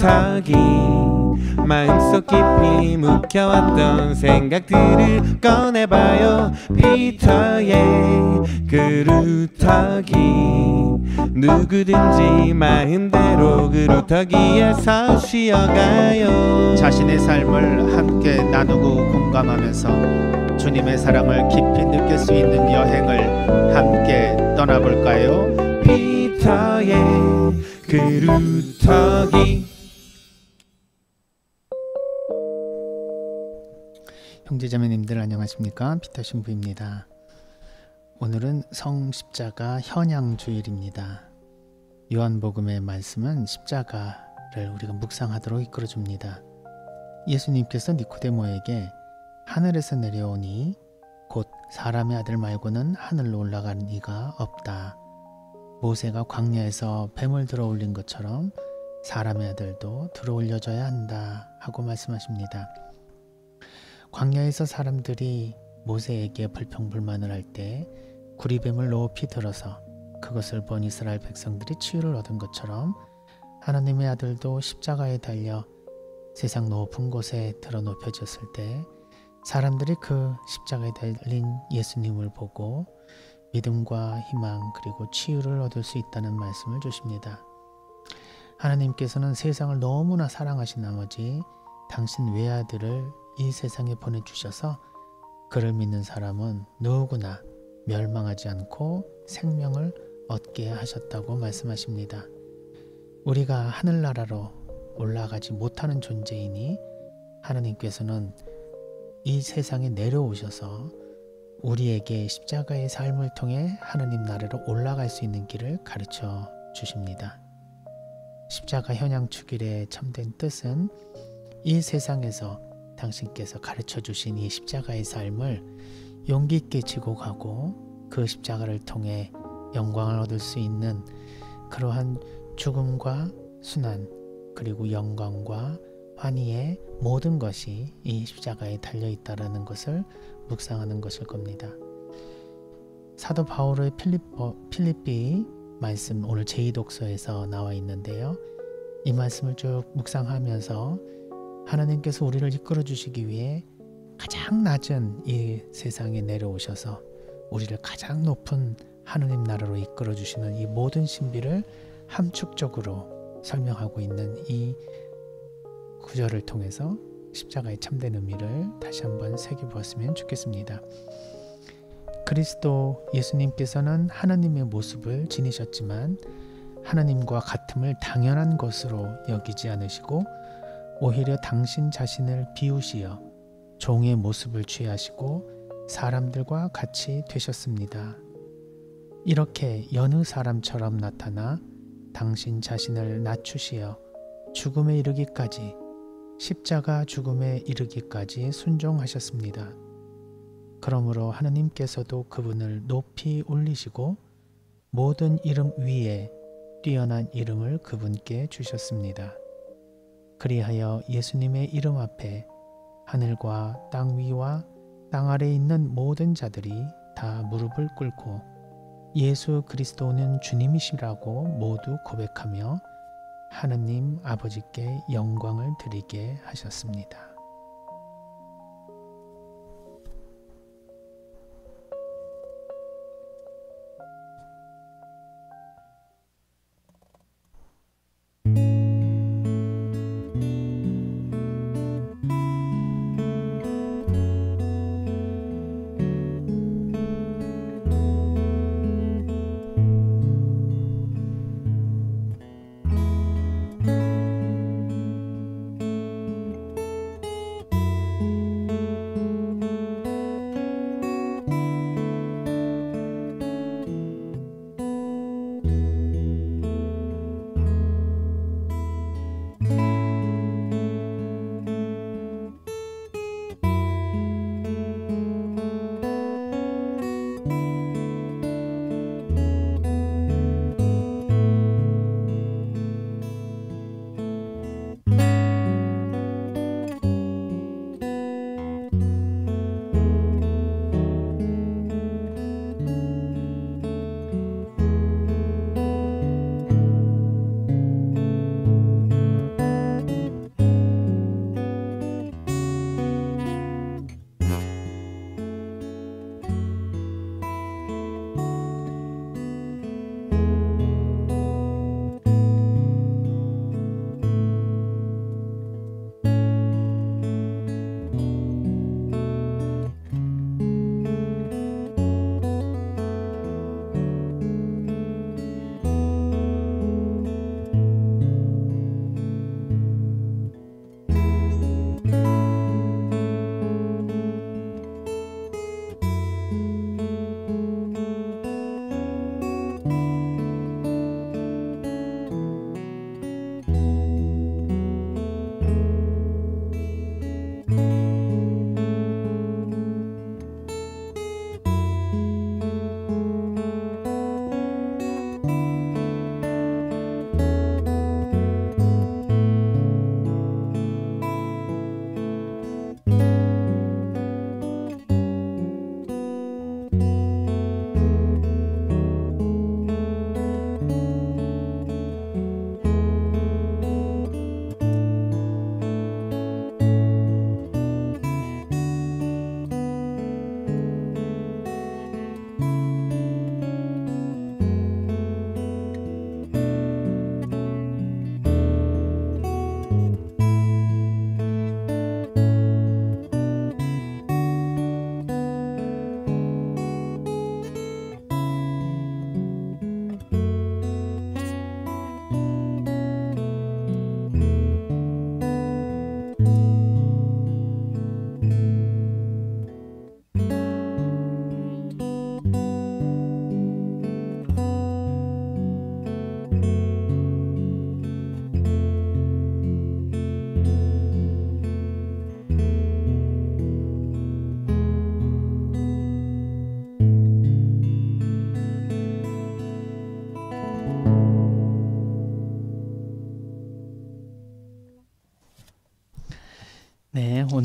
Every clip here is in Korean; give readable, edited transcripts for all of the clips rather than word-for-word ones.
피터기 마음속 깊이 묵혀왔던 생각들을 꺼내봐요. 피터의 그루터기 누구든지 마음대로 그루터기에서 쉬어가요. 자신의 삶을 함께 나누고 공감하면서 주님의 사랑을 깊이 느낄 수 있는 여행을 함께 떠나볼까요? 피터의 그루터기. 형제자매님들 안녕하십니까? 피터 신부입니다. 오늘은 성십자가 현양주일입니다. 요한복음의 말씀은 십자가를 우리가 묵상하도록 이끌어줍니다. 예수님께서 니코데모에게 하늘에서 내려오니 곧 사람의 아들 말고는 하늘로 올라간 이가 없다. 모세가 광야에서 뱀을 들어 올린 것처럼 사람의 아들도 들어 올려져야 한다 하고 말씀하십니다. 광야에서 사람들이 모세에게 불평불만을 할 때 구리뱀을 높이 들어서 그것을 본 이스라엘 백성들이 치유를 얻은 것처럼 하나님의 아들도 십자가에 달려 세상 높은 곳에 들어 높여졌을 때 사람들이 그 십자가에 달린 예수님을 보고 믿음과 희망 그리고 치유를 얻을 수 있다는 말씀을 주십니다. 하나님께서는 세상을 너무나 사랑하신 나머지 당신 외아들을 이 세상에 보내주셔서 그를 믿는 사람은 누구나 멸망하지 않고 생명을 얻게 하셨다고 말씀하십니다. 우리가 하늘나라로 올라가지 못하는 존재이니 하나님께서는 이 세상에 내려오셔서 우리에게 십자가의 삶을 통해 하나님 나라로 올라갈 수 있는 길을 가르쳐 주십니다. 십자가 현양축일의 참된 뜻은 이 세상에서 당신께서 가르쳐 주신 이 십자가의 삶을 용기 있게 지고 가고 그 십자가를 통해 영광을 얻을 수 있는 그러한 죽음과 순환 그리고 영광과 환희의 모든 것이 이 십자가에 달려있다라는 것을 묵상하는 것일 겁니다. 사도 바울의 필립비 말씀 오늘 제2독서에서 나와 있는데요. 이 말씀을 쭉 묵상하면서 하나님께서 우리를 이끌어 주시기 위해 가장 낮은 이 세상에 내려오셔서 우리를 가장 높은 하느님 나라로 이끌어 주시는 이 모든 신비를 함축적으로 설명하고 있는 이 구절을 통해서 십자가의 참된 의미를 다시 한번 새겨보았으면 좋겠습니다. 그리스도 예수님께서는 하나님의 모습을 지니셨지만 하나님과 같음을 당연한 것으로 여기지 않으시고 오히려 당신 자신을 비우시어 종의 모습을 취하시고 사람들과 같이 되셨습니다. 이렇게 여느 사람처럼 나타나 당신 자신을 낮추시어 죽음에 이르기까지 십자가 죽음에 이르기까지 순종하셨습니다. 그러므로 하느님께서도 그분을 높이 올리시고 모든 이름 위에 뛰어난 이름을 그분께 주셨습니다. 그리하여 예수님의 이름 앞에 하늘과 땅 위와 땅 아래에 있는 모든 자들이 다 무릎을 꿇고 예수 그리스도는 주님이시라고 모두 고백하며 하느님 아버지께 영광을 드리게 하셨습니다.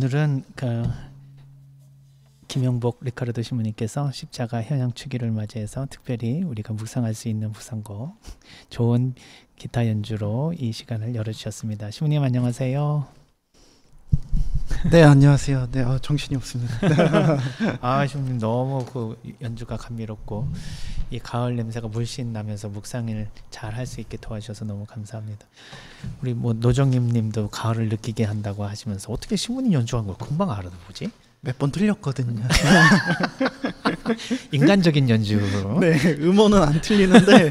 오늘은 김영복 리카르도 신부님께서 십자가 현양 축일을 맞이해서 특별히 우리가 묵상할 수 있는 묵상곡 좋은 기타 연주로 이 시간을 열어주셨습니다. 신부님 안녕하세요. 네, 안녕하세요. 네, 정신이 없습니다. 신부님 너무 그 연주가 감미롭고 이 가을 냄새가 물씬 나면서 묵상을 잘 할 수 있게 도와주셔서 너무 감사합니다. 우리 뭐 노정님님도 가을을 느끼게 한다고 하시면서 어떻게 신부님 연주한 걸 금방 알아보지? 몇 번 틀렸거든요. 인간적인 연주로. 네, 음원은 안 틀리는데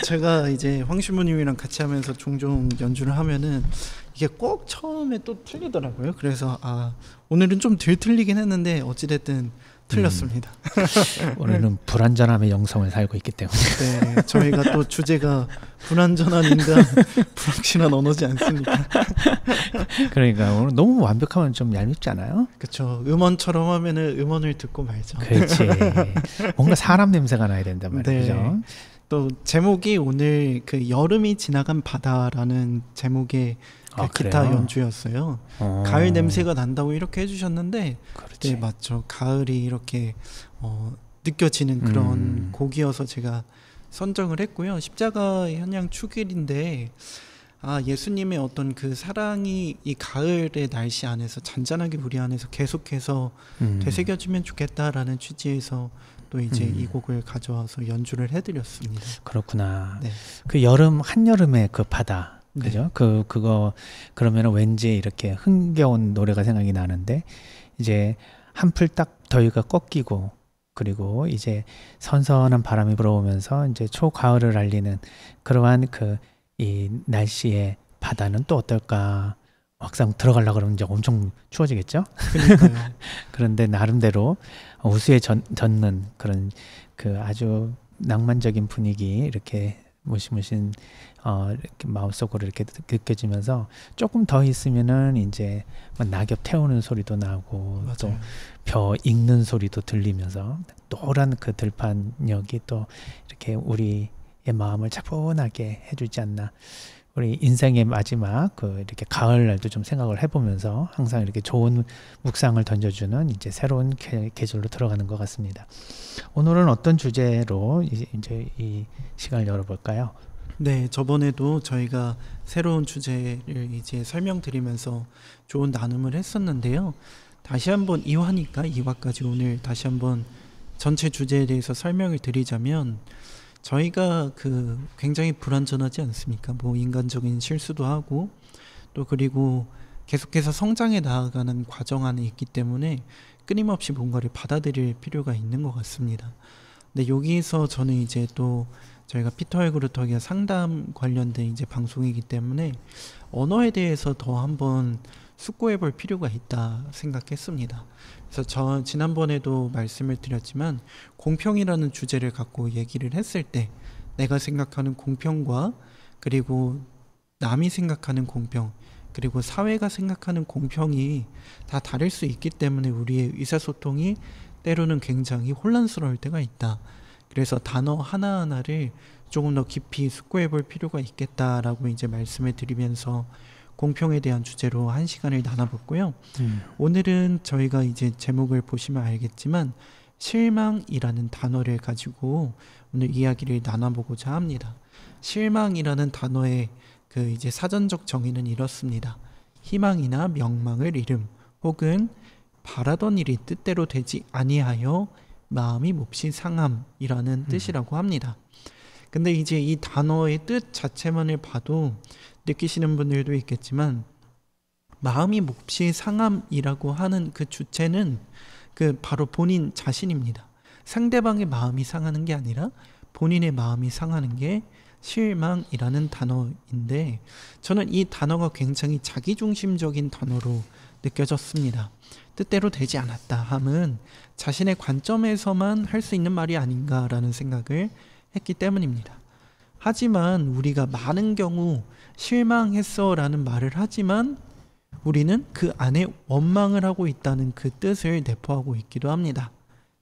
제가 이제 황신부님이랑 같이 하면서 종종 연주를 하면은 이게 꼭 처음에 또 틀리더라고요. 그래서 오늘은 좀 덜 틀리긴 했는데 어찌됐든 틀렸습니다. 오늘은 불완전함의 영성을 살고 있기 때문에. 네, 저희가 또 주제가 불완전한 인간, 불확실한 언어지 않습니까? 그러니까 오늘 너무 완벽하면 좀 얄밉지 않아요? 그렇죠. 음원처럼 하면은 음원을 듣고 말죠. 그렇지. 뭔가 사람 냄새가 나야 된단 말이죠. 네. 또 제목이 오늘 그 여름이 지나간 바다라는 제목의 기타 연주였어요. 가을 냄새가 난다고 이렇게 해주셨는데, 그렇지. 네, 맞죠. 가을이 이렇게 느껴지는 그런 곡이어서 제가 선정을 했고요. 십자가 현양 축일인데 예수님의 어떤 그 사랑이 이 가을의 날씨 안에서 잔잔하게 우리 안에서 계속해서 되새겨지면 좋겠다라는 취지에서 또 이제 이 곡을 가져와서 연주를 해드렸습니다. 그렇구나. 네. 그 여름 한여름의 그 바다, 네. 그죠? 그거 그러면 왠지 이렇게 흥겨운 노래가 생각이 나는데 이제 한풀 딱 더위가 꺾이고 그리고 이제 선선한 바람이 불어오면서 이제 초가을을 알리는 그러한 그 이 날씨의 바다는 또 어떨까? 막상 들어가려고 그러면 이제 엄청 추워지겠죠? 그러니까요. 그런데 나름대로 우수에 젖는 그런 그 아주 낭만적인 분위기 이렇게 무시무신 이렇게 마음속으로 이렇게 느껴지면서 조금 더 있으면은 이제 막 낙엽 태우는 소리도 나고 맞아요. 또 벼 익는 소리도 들리면서 노란 그 들판역이 또 이렇게 우리의 마음을 차분하게 해주지 않나. 우리 인생의 마지막 이렇게 가을날도 좀 생각을 해보면서 항상 이렇게 좋은 묵상을 던져주는 이제 새로운 계절로 들어가는 것 같습니다. 오늘은 어떤 주제로 이제 이 시간을 열어볼까요? 네, 저번에도 저희가 새로운 주제를 이제 설명드리면서 좋은 나눔을 했었는데요. 다시 한번 2화까지 오늘 다시 한번 전체 주제에 대해서 설명을 드리자면 저희가 굉장히 불완전하지 않습니까? 뭐 인간적인 실수도 하고 또 그리고 계속해서 성장해 나아가는 과정 안에 있기 때문에 끊임없이 뭔가를 받아들일 필요가 있는 것 같습니다. 근데 여기에서 저는 이제 또 저희가 피터 헬그루터기아 상담 관련된 이제 방송이기 때문에 언어에 대해서 더 한번 숙고해 볼 필요가 있다 생각했습니다. 그래서 지난번에도 말씀을 드렸지만 공평이라는 주제를 갖고 얘기를 했을 때 내가 생각하는 공평과 그리고 남이 생각하는 공평 그리고 사회가 생각하는 공평이 다 다를 수 있기 때문에 우리의 의사소통이 때로는 굉장히 혼란스러울 때가 있다. 그래서 단어 하나하나를 조금 더 깊이 숙고해 볼 필요가 있겠다라고 이제 말씀을 드리면서 공평에 대한 주제로 1시간을 나눠봤고요. 오늘은 저희가 이제 제목을 보시면 알겠지만 실망이라는 단어를 가지고 오늘 이야기를 나눠보고자 합니다. 실망이라는 단어의 그 이제 사전적 정의는 이렇습니다. 희망이나 명망을 잃음 혹은 바라던 일이 뜻대로 되지 아니하여 마음이 몹시 상함이라는 뜻이라고 합니다. 근데 이제 이 단어의 뜻 자체만을 봐도 느끼시는 분들도 있겠지만 마음이 몹시 상함이라고 하는 그 주체는 바로 본인 자신입니다. 상대방의 마음이 상하는 게 아니라 본인의 마음이 상하는 게 실망이라는 단어인데 저는 이 단어가 굉장히 자기중심적인 단어로 느껴졌습니다. 뜻대로 되지 않았다 함은 자신의 관점에서만 할 수 있는 말이 아닌가라는 생각을 했기 때문입니다. 하지만 우리가 많은 경우 실망했어 라는 말을 하지만 우리는 그 안에 원망을 하고 있다는 그 뜻을 내포하고 있기도 합니다.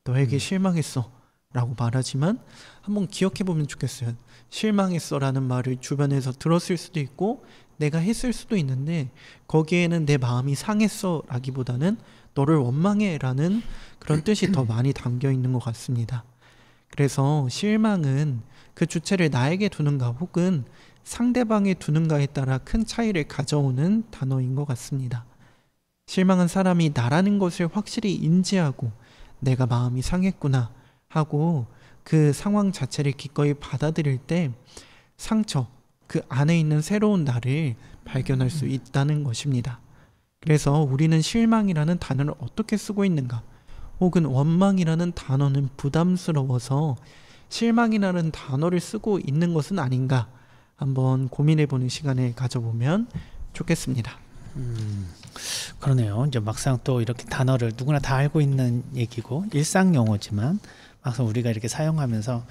너에게 실망했어. 라고 말하지만 한번 기억해 보면 좋겠어요. 실망했어라는 말을 주변에서 들었을 수도 있고 내가 했을 수도 있는데 거기에는 내 마음이 상했어라기보다는 너를 원망해라는 그런 뜻이 더 많이 담겨 있는 것 같습니다. 그래서 실망은 그 주체를 나에게 두는가 혹은 상대방에 두는가에 따라 큰 차이를 가져오는 단어인 것 같습니다. 실망한 사람이 나라는 것을 확실히 인지하고 내가 마음이 상했구나 하고 그 상황 자체를 기꺼이 받아들일 때 상처, 그 안에 있는 새로운 나를 발견할 수 있다는 것입니다. 그래서 우리는 실망이라는 단어를 어떻게 쓰고 있는가, 혹은 원망이라는 단어는 부담스러워서 실망이라는 단어를 쓰고 있는 것은 아닌가 한번 고민해보는 시간을 가져보면 좋겠습니다. 그러네요. 이제 막상 또 이렇게 단어를 누구나 다 알고 있는 얘기고 일상 용어지만 막상 우리가 이렇게 사용하면서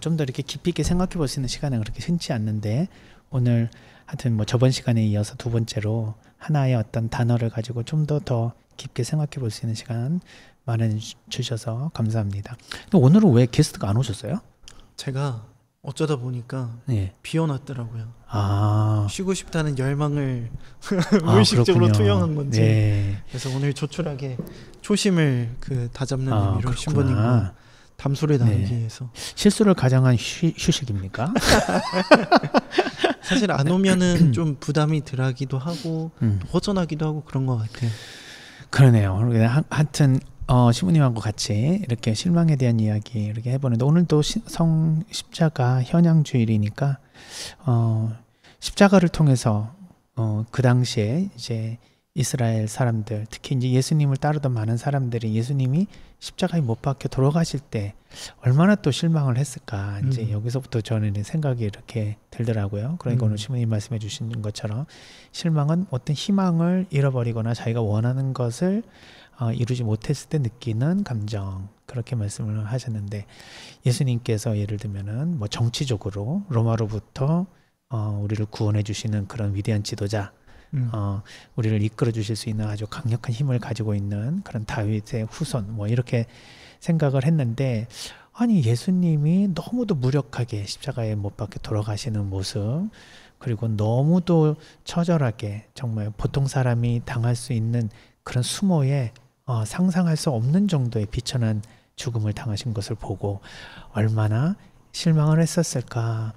좀 더 이렇게 깊이 있게 생각해 볼 수 있는 시간은 그렇게 흔치 않는데, 오늘 하여튼 뭐 저번 시간에 이어서 두 번째로 하나의 어떤 단어를 가지고 좀 더 깊게 생각해 볼 수 있는 시간 마련해 주셔서 감사합니다. 근데 오늘은 왜 게스트가 안 오셨어요? 제가 어쩌다 보니까 네. 비워놨더라고요. 아, 쉬고 싶다는 열망을 무의식적으로 그렇군요. 투영한 건지. 네. 그래서 오늘 조촐하게 초심을 그 다잡는 의미로 그렇구나. 신부님과 담소를 나누기 위해서. 실수를 가장한 휴식입니까? 사실 안 오면은 좀 부담이 덜하기도 하고 허전하기도 하고 그런 것 같아요. 그러네요. 하여튼 신부님하고 같이 이렇게 실망에 대한 이야기 이렇게 해보는데, 오늘도 성 십자가 현양 주일이니까 십자가를 통해서 그 당시에 이제 이스라엘 사람들, 특히 이제 예수님을 따르던 많은 사람들이 예수님이 십자가에 못 박혀 돌아가실 때 얼마나 또 실망을 했을까, 이제 여기서부터 저는 생각이 이렇게 들더라고요. 그러니까 오늘 신부님 말씀해 주신 것처럼 실망은 어떤 희망을 잃어버리거나 자기가 원하는 것을 이루지 못했을 때 느끼는 감정, 그렇게 말씀을 하셨는데, 예수님께서 예를 들면은 뭐 정치적으로 로마로부터 우리를 구원해 주시는 그런 위대한 지도자, 우리를 이끌어 주실 수 있는 아주 강력한 힘을 가지고 있는 그런 다윗의 후손, 뭐 이렇게 생각을 했는데, 아니 예수님이 너무도 무력하게 십자가에 못 박혀 돌아가시는 모습, 그리고 너무도 처절하게 정말 보통 사람이 당할 수 있는 그런 수모에 상상할 수 없는 정도의 비천한 죽음을 당하신 것을 보고 얼마나 실망을 했었을까.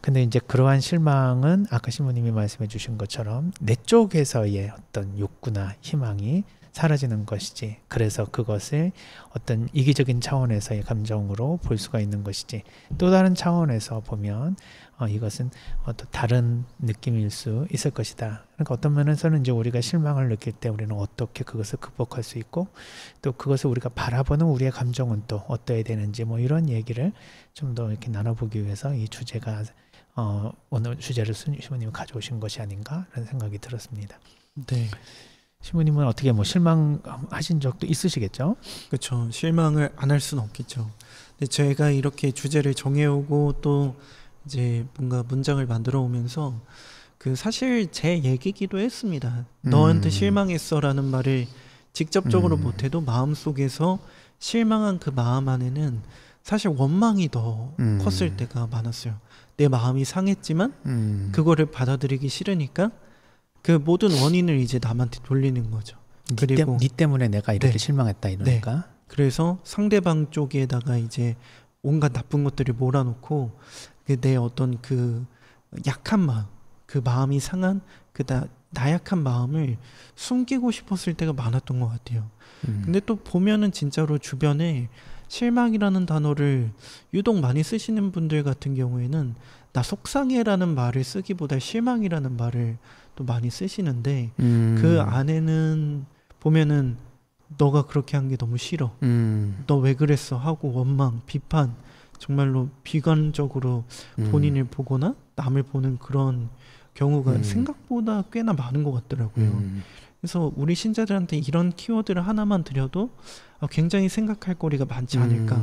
근데 이제 그러한 실망은 아까 신부님이 말씀해 주신 것처럼 내 쪽에서의 어떤 욕구나 희망이 사라지는 것이지, 그래서 그것을 어떤 이기적인 차원에서의 감정으로 볼 수가 있는 것이지, 또 다른 차원에서 보면 이것은 어떤 다른 느낌일 수 있을 것이다. 그러니까 어떤 면에서는 이제 우리가 실망을 느낄 때 우리는 어떻게 그것을 극복할 수 있고, 또 그것을 우리가 바라보는 우리의 감정은 또 어떠해야 되는지, 뭐 이런 얘기를 좀 더 이렇게 나눠보기 위해서 이 주제가 오늘 주제를 신부님이 가져오신 것이 아닌가라는 생각이 들었습니다. 네. 신부님은 어떻게 뭐 실망하신 적도 있으시겠죠? 그렇죠. 실망을 안 할 수는 없겠죠. 근데 제가 이렇게 주제를 정해오고 또 이제 뭔가 문장을 만들어 오면서 그 사실 제 얘기기도 했습니다. 너한테 실망했어라는 말을 직접적으로 못해도 마음속에서 실망한 그 마음 안에는 사실 원망이 더 컸을 때가 많았어요. 내 마음이 상했지만 그거를 받아들이기 싫으니까 그 모든 원인을 이제 남한테 돌리는 거죠. 그리고 니 때문에 내가 이렇게 네. 실망했다 이러니까. 네. 그래서 상대방 쪽에다가 이제 온갖 나쁜 것들을 몰아놓고 내 어떤 그 약한 마음, 그 마음이 상한 그 나약한 마음을 숨기고 싶었을 때가 많았던 것 같아요. 근데 또 보면은 진짜로 주변에 실망이라는 단어를 유독 많이 쓰시는 분들 같은 경우에는 나 속상해라는 말을 쓰기보다 실망이라는 말을 또 많이 쓰시는데 그 안에는 보면은 너가 그렇게 한 게 너무 싫어, 너 왜 그랬어 하고 원망, 비판, 정말로 비관적으로 본인을 보거나 남을 보는 그런 경우가 생각보다 꽤나 많은 것 같더라고요. 그래서 우리 신자들한테 이런 키워드를 하나만 드려도 굉장히 생각할 거리가 많지 않을까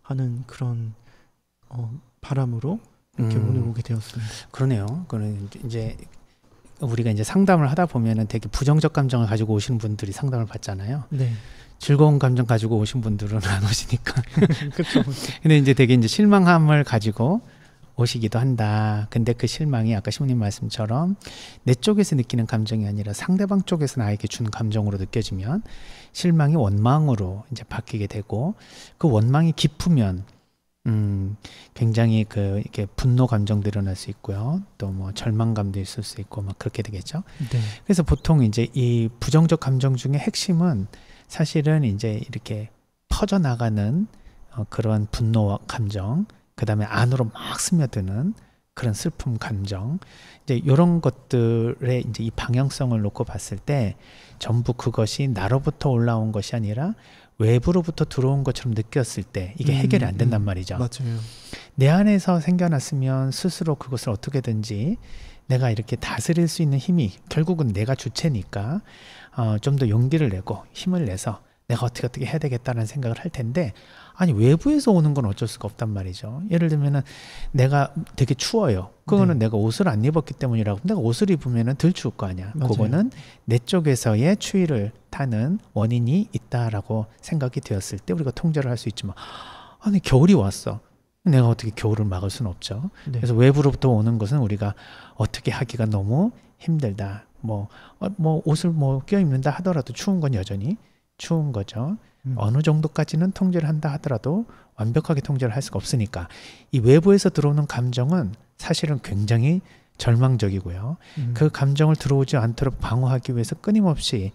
하는 그런 바람으로 이렇게 오늘 오게 되었습니다. 그러네요. 그는 이제 우리가 이제 상담을 하다 보면은 되게 부정적 감정을 가지고 오시는 분들이 상담을 받잖아요. 네. 즐거운 감정 가지고 오신 분들은 안 오시니까. 그렇죠. 근데 이제 되게 이제 실망함을 가지고 오시기도 한다. 근데 그 실망이 아까 신부님 말씀처럼 내 쪽에서 느끼는 감정이 아니라 상대방 쪽에서 나에게 준 감정으로 느껴지면 실망이 원망으로 이제 바뀌게 되고, 그 원망이 깊으면 굉장히 그 이렇게 분노 감정도 일어날 수 있고요. 또 뭐 절망감도 있을 수 있고 막 그렇게 되겠죠. 네. 그래서 보통 이제 이 부정적 감정 중에 핵심은 사실은 이제 이렇게 퍼져나가는 그런 분노 감정, 그 다음에 안으로 막 스며드는 그런 슬픔 감정, 이제 이런 것들의 이제 이 방향성을 놓고 봤을 때 전부 그것이 나로부터 올라온 것이 아니라 외부로부터 들어온 것처럼 느꼈을 때 이게 해결이 안 된단 말이죠. 맞아요. 내 안에서 생겨났으면 스스로 그것을 어떻게든지 내가 이렇게 다스릴 수 있는 힘이, 결국은 내가 주체니까 좀 더 용기를 내고 힘을 내서 내가 어떻게 해야 되겠다는 생각을 할 텐데, 아니 외부에서 오는 건 어쩔 수가 없단 말이죠. 예를 들면은 내가 되게 추워요. 그거는 내가 옷을 안 입었기 때문이라고. 내가 옷을 입으면은 덜 추울 거 아니야. 맞아요. 그거는 내 쪽에서의 추위를 타는 원인이 있다라고 생각이 되었을 때 우리가 통제를 할 수 있지만, 아니 겨울이 왔어. 내가 어떻게 겨울을 막을 수는 없죠. 네. 그래서 외부로부터 오는 것은 우리가 어떻게 하기가 너무 힘들다. 뭐 옷을 뭐 껴입는다 하더라도 추운 건 여전히 추운 거죠. 어느 정도까지는 통제를 한다 하더라도 완벽하게 통제를 할 수가 없으니까 이 외부에서 들어오는 감정은 사실은 굉장히 절망적이고요. 그 감정을 들어오지 않도록 방어하기 위해서 끊임없이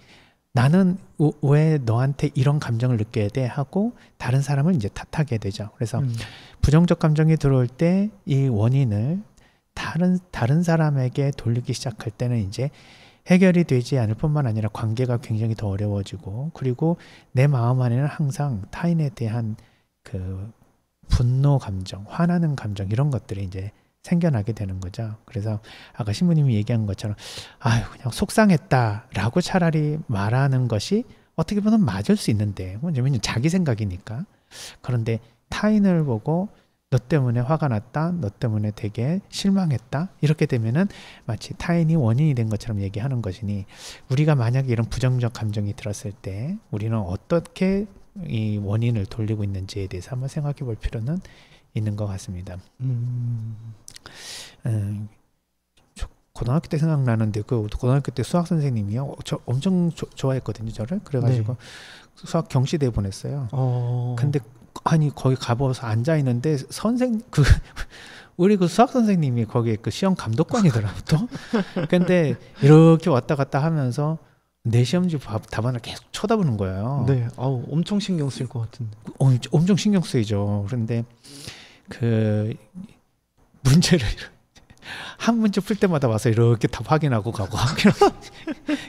나는 왜 너한테 이런 감정을 느껴야 돼 하고 다른 사람을 이제 탓하게 되죠. 그래서 부정적 감정이 들어올 때 이 원인을 다른 사람에게 돌리기 시작할 때는 이제 해결이 되지 않을 뿐만 아니라 관계가 굉장히 더 어려워지고, 그리고 내 마음 안에는 항상 타인에 대한 그 분노 감정, 화나는 감정, 이런 것들이 이제 생겨나게 되는 거죠. 그래서 아까 신부님이 얘기한 것처럼 아유 그냥 속상했다라고 차라리 말하는 것이 어떻게 보면 맞을 수 있는데, 왜냐면 자기 생각이니까. 그런데 타인을 보고 너 때문에 화가 났다, 너 때문에 되게 실망했다, 이렇게 되면은 마치 타인이 원인이 된 것처럼 얘기하는 것이니, 우리가 만약에 이런 부정적 감정이 들었을 때 우리는 어떻게 이 원인을 돌리고 있는지에 대해서 한번 생각해 볼 필요는 있는 것 같습니다. 고등학교 때 생각나는데, 그 고등학교 때 수학 선생님이요, 저 엄청 좋아했거든요, 저를. 그래가지고 수학 경시대 보냈어요. 근데 아니 거기 가봐서 앉아 있는데 우리 그 수학 선생님이 거기 그 시험 감독관이더라고 또. 근데 이렇게 왔다 갔다 하면서 내 시험지 답안을 계속 쳐다보는 거예요. 네, 엄청 신경 쓸 것 같은데. 엄청 신경 쓰이죠. 그런데 그 문제를 한 문제 풀 때마다 와서 이렇게 답 확인하고 가고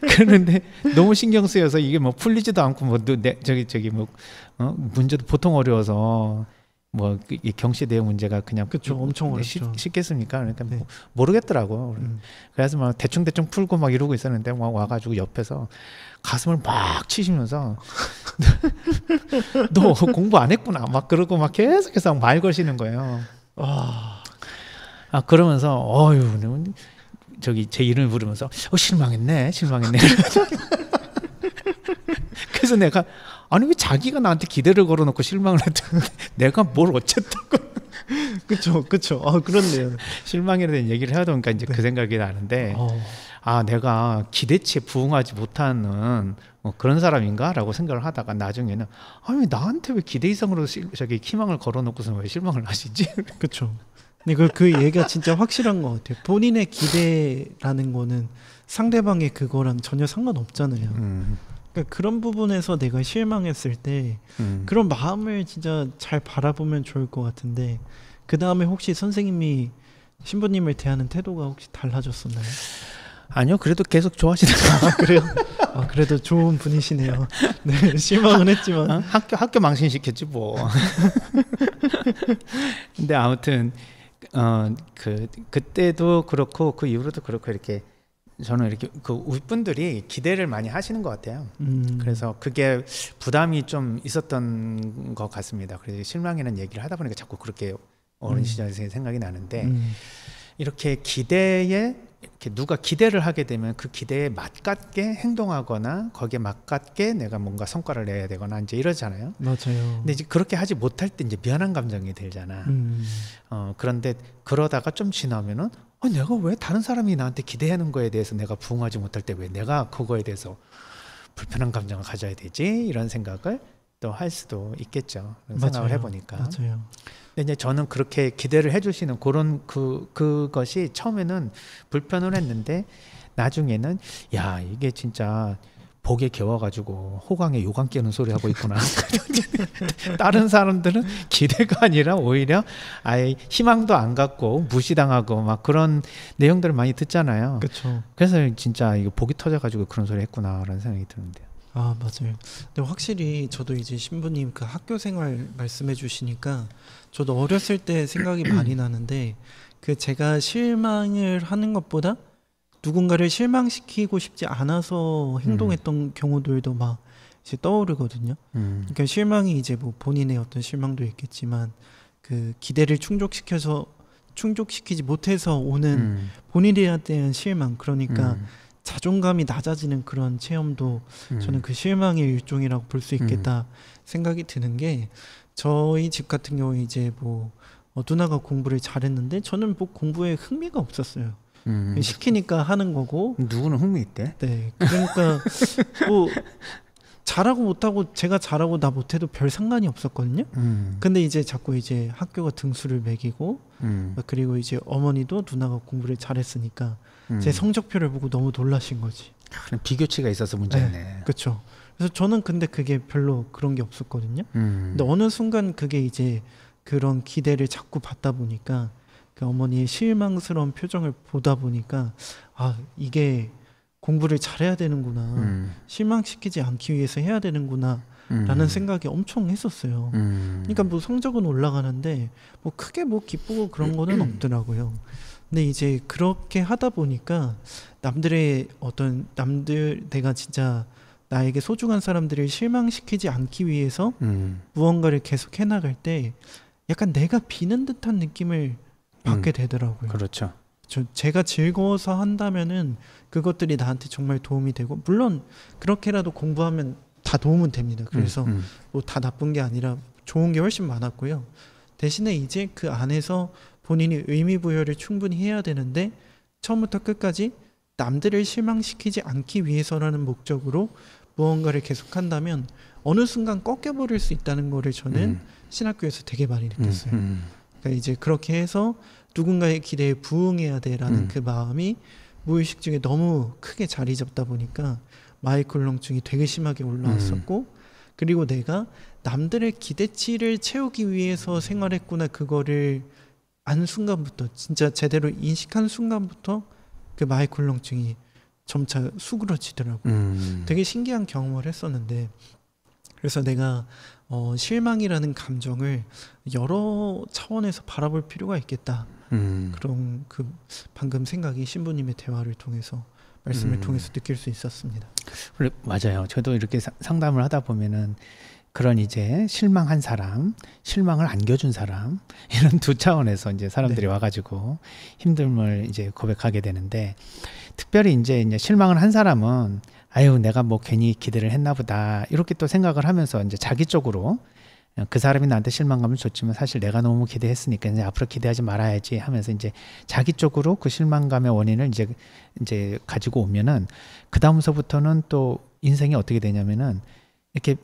그런데 너무 신경 쓰여서 이게 뭐 풀리지도 않고 뭐 저기 뭐 문제도 보통 어려워서 뭐 이 경시대회 문제가 그냥 그쵸, 엄청 어렵죠. 쉽겠습니까? 그러니까 뭐 모르겠더라고. 그래서 막 대충 풀고 막 이러고 있었는데 막 와가지고 옆에서 가슴을 막 치시면서 너 공부 안 했구나 막 그러고 막 계속해서 말 거시는 거예요. 그러면서 어휴 저기 제 이름을 부르면서 실망했네. 그래서 내가 아니 왜 자기가 나한테 기대를 걸어놓고 실망을 했는데 내가 뭘 어쨌다고. 그쵸. 그렇네요. 실망에 대한 얘기를 해야 되니까 이제 그 생각이 나는데 내가 기대치에 부응하지 못하는 그런 사람인가라고 생각을 하다가 나중에는 아니 나한테 왜 기대 이상으로 저기 희망을 걸어놓고서 왜 실망을 하시지? 그렇죠. 근데 그 얘기가 진짜 확실한 것 같아요. 본인의 기대라는 거는 상대방의 그거랑 전혀 상관없잖아요. 그러니까 그런 부분에서 내가 실망했을 때 그런 마음을 진짜 잘 바라보면 좋을 것 같은데, 그 다음에 혹시 선생님이 신부님을 대하는 태도가 혹시 달라졌었나요? 아니요, 그래도 계속 좋아하시더라고요. 그래요? 그래도 좋은 분이시네요. 네, 실망은 했지만 학교 망신시켰지 뭐. 근데 아무튼 그때도 그렇고 그 이후로도 그렇고 이렇게 저는 이렇게 그 우리 분들이 기대를 많이 하시는 것 같아요. 그래서 그게 부담이 좀 있었던 것 같습니다. 그래서 실망이라는 얘기를 하다 보니까 자꾸 그렇게 어린 시절에 생각이 나는데 이렇게 기대에 이렇게 누가 기대를 하게 되면 그 기대에 맞게 행동하거나 거기에 맞게 내가 뭔가 성과를 내야 되거나 이제 이러잖아요. 맞아요. 근데 이제 그렇게 하지 못할 때 이제 미안한 감정이 들잖아. 그런데 그러다가 좀 지나면은 내가 왜 다른 사람이 나한테 기대하는 거에 대해서 내가 부응하지 못할 때 왜 내가 그거에 대해서 불편한 감정을 가져야 되지? 이런 생각을 또 할 수도 있겠죠. 생각을 해보니까. 맞아요. 근데 이제 저는 그렇게 기대를 해주시는 그런 그것이 처음에는 불편을 했는데 나중에는 야 이게 진짜 복에 겨워가지고 호강에 요강 깨는 소리 하고 있구나. 다른 사람들은 기대가 아니라 오히려 아예 희망도 안 갖고 무시당하고 막 그런 내용들을 많이 듣잖아요. 그렇죠. 그래서 진짜 이거 복이 터져가지고 그런 소리 했구나라는 생각이 드는데요. 아 맞아요. 근데 확실히 저도 이제 신부님 그 학교 생활 말씀해 주시니까 저도 어렸을 때 생각이 많이 나는데 그 제가 실망을 하는 것보다 누군가를 실망시키고 싶지 않아서 행동했던 경우들도 막 이제 떠오르거든요. 그러니까 실망이 이제 뭐 본인의 어떤 실망도 있겠지만 그 기대를 충족시키지 못해서 오는 본인에 대한 실망, 그러니까 자존감이 낮아지는 그런 체험도 저는 그 실망의 일종이라고 볼 수 있겠다 생각이 드는 게, 저희 집 같은 경우에 이제 뭐 누나가 공부를 잘했는데 저는 뭐 공부에 흥미가 없었어요. 시키니까 하는 거고. 누구는 흥미 있대? 네, 그러니까 뭐 잘하고 못하고 제가 잘하고 나 못해도 별 상관이 없었거든요. 근데 이제 자꾸 이제 학교가 등수를 매기고 그리고 이제 어머니도 누나가 공부를 잘했으니까 제 성적표를 보고 너무 놀라신 거지. 그럼 비교치가 있어서 문제네. 네, 그렇죠. 그래서 저는 근데 그게 별로 그런 게 없었거든요. 근데 어느 순간 그게 이제 그런 기대를 자꾸 받다 보니까 그 어머니의 실망스러운 표정을 보다 보니까 아 이게 공부를 잘해야 되는구나, 실망시키지 않기 위해서 해야 되는구나 라는 생각이 엄청 했었어요. 그러니까 뭐 성적은 올라가는데 뭐 크게 뭐 기쁘고 그런 거는 없더라고요. 근데 이제 그렇게 하다 보니까 남들 내가 진짜 나에게 소중한 사람들을 실망시키지 않기 위해서 무언가를 계속 해나갈 때 약간 내가 비는 듯한 느낌을 받게 되더라고요. 그렇죠. 제가 즐거워서 한다면은 그것들이 나한테 정말 도움이 되고, 물론 그렇게라도 공부하면 다 도움은 됩니다. 그래서 뭐 다 나쁜 게 아니라 좋은 게 훨씬 많았고요. 대신에 이제 그 안에서 본인이 의미 부여를 충분히 해야 되는데 처음부터 끝까지 남들을 실망시키지 않기 위해서라는 목적으로 무언가를 계속한다면 어느 순간 꺾여버릴 수 있다는 거를 저는 신학교에서 되게 많이 느꼈어요. 그러니까 이제 그렇게 해서 누군가의 기대에 부응해야 돼라는 그 마음이 무의식 중에 너무 크게 자리 잡다 보니까 마이클 울렁증이 되게 심하게 올라왔었고, 그리고 내가 남들의 기대치를 채우기 위해서 생활했구나, 그거를 안 순간부터, 진짜 제대로 인식한 순간부터 그 마이클 울렁증이 점차 수그러지더라고요. 되게 신기한 경험을 했었는데, 그래서 내가 실망이라는 감정을 여러 차원에서 바라볼 필요가 있겠다. 그런 그 방금 생각이 신부님의 대화를 통해서, 말씀을 통해서 느낄 수 있었습니다. 그래, 맞아요. 저도 이렇게 상담을 하다 보면은 그런 이제 실망한 사람, 실망을 안겨준 사람, 이런 두 차원에서 이제 사람들이 와가지고 힘듦을 이제 고백하게 되는데, 특별히 이제 실망을 한 사람은 아유 내가 뭐 괜히 기대를 했나 보다 이렇게 또 생각을 하면서 이제 자기 쪽으로 그 사람이 나한테 실망감을 줬지만 사실 내가 너무 기대했으니까 이제 앞으로 기대하지 말아야지 하면서 이제 자기 쪽으로 그 실망감의 원인을 이제 가지고 오면은 그 다음서부터는 또 인생이 어떻게 되냐면은 이렇게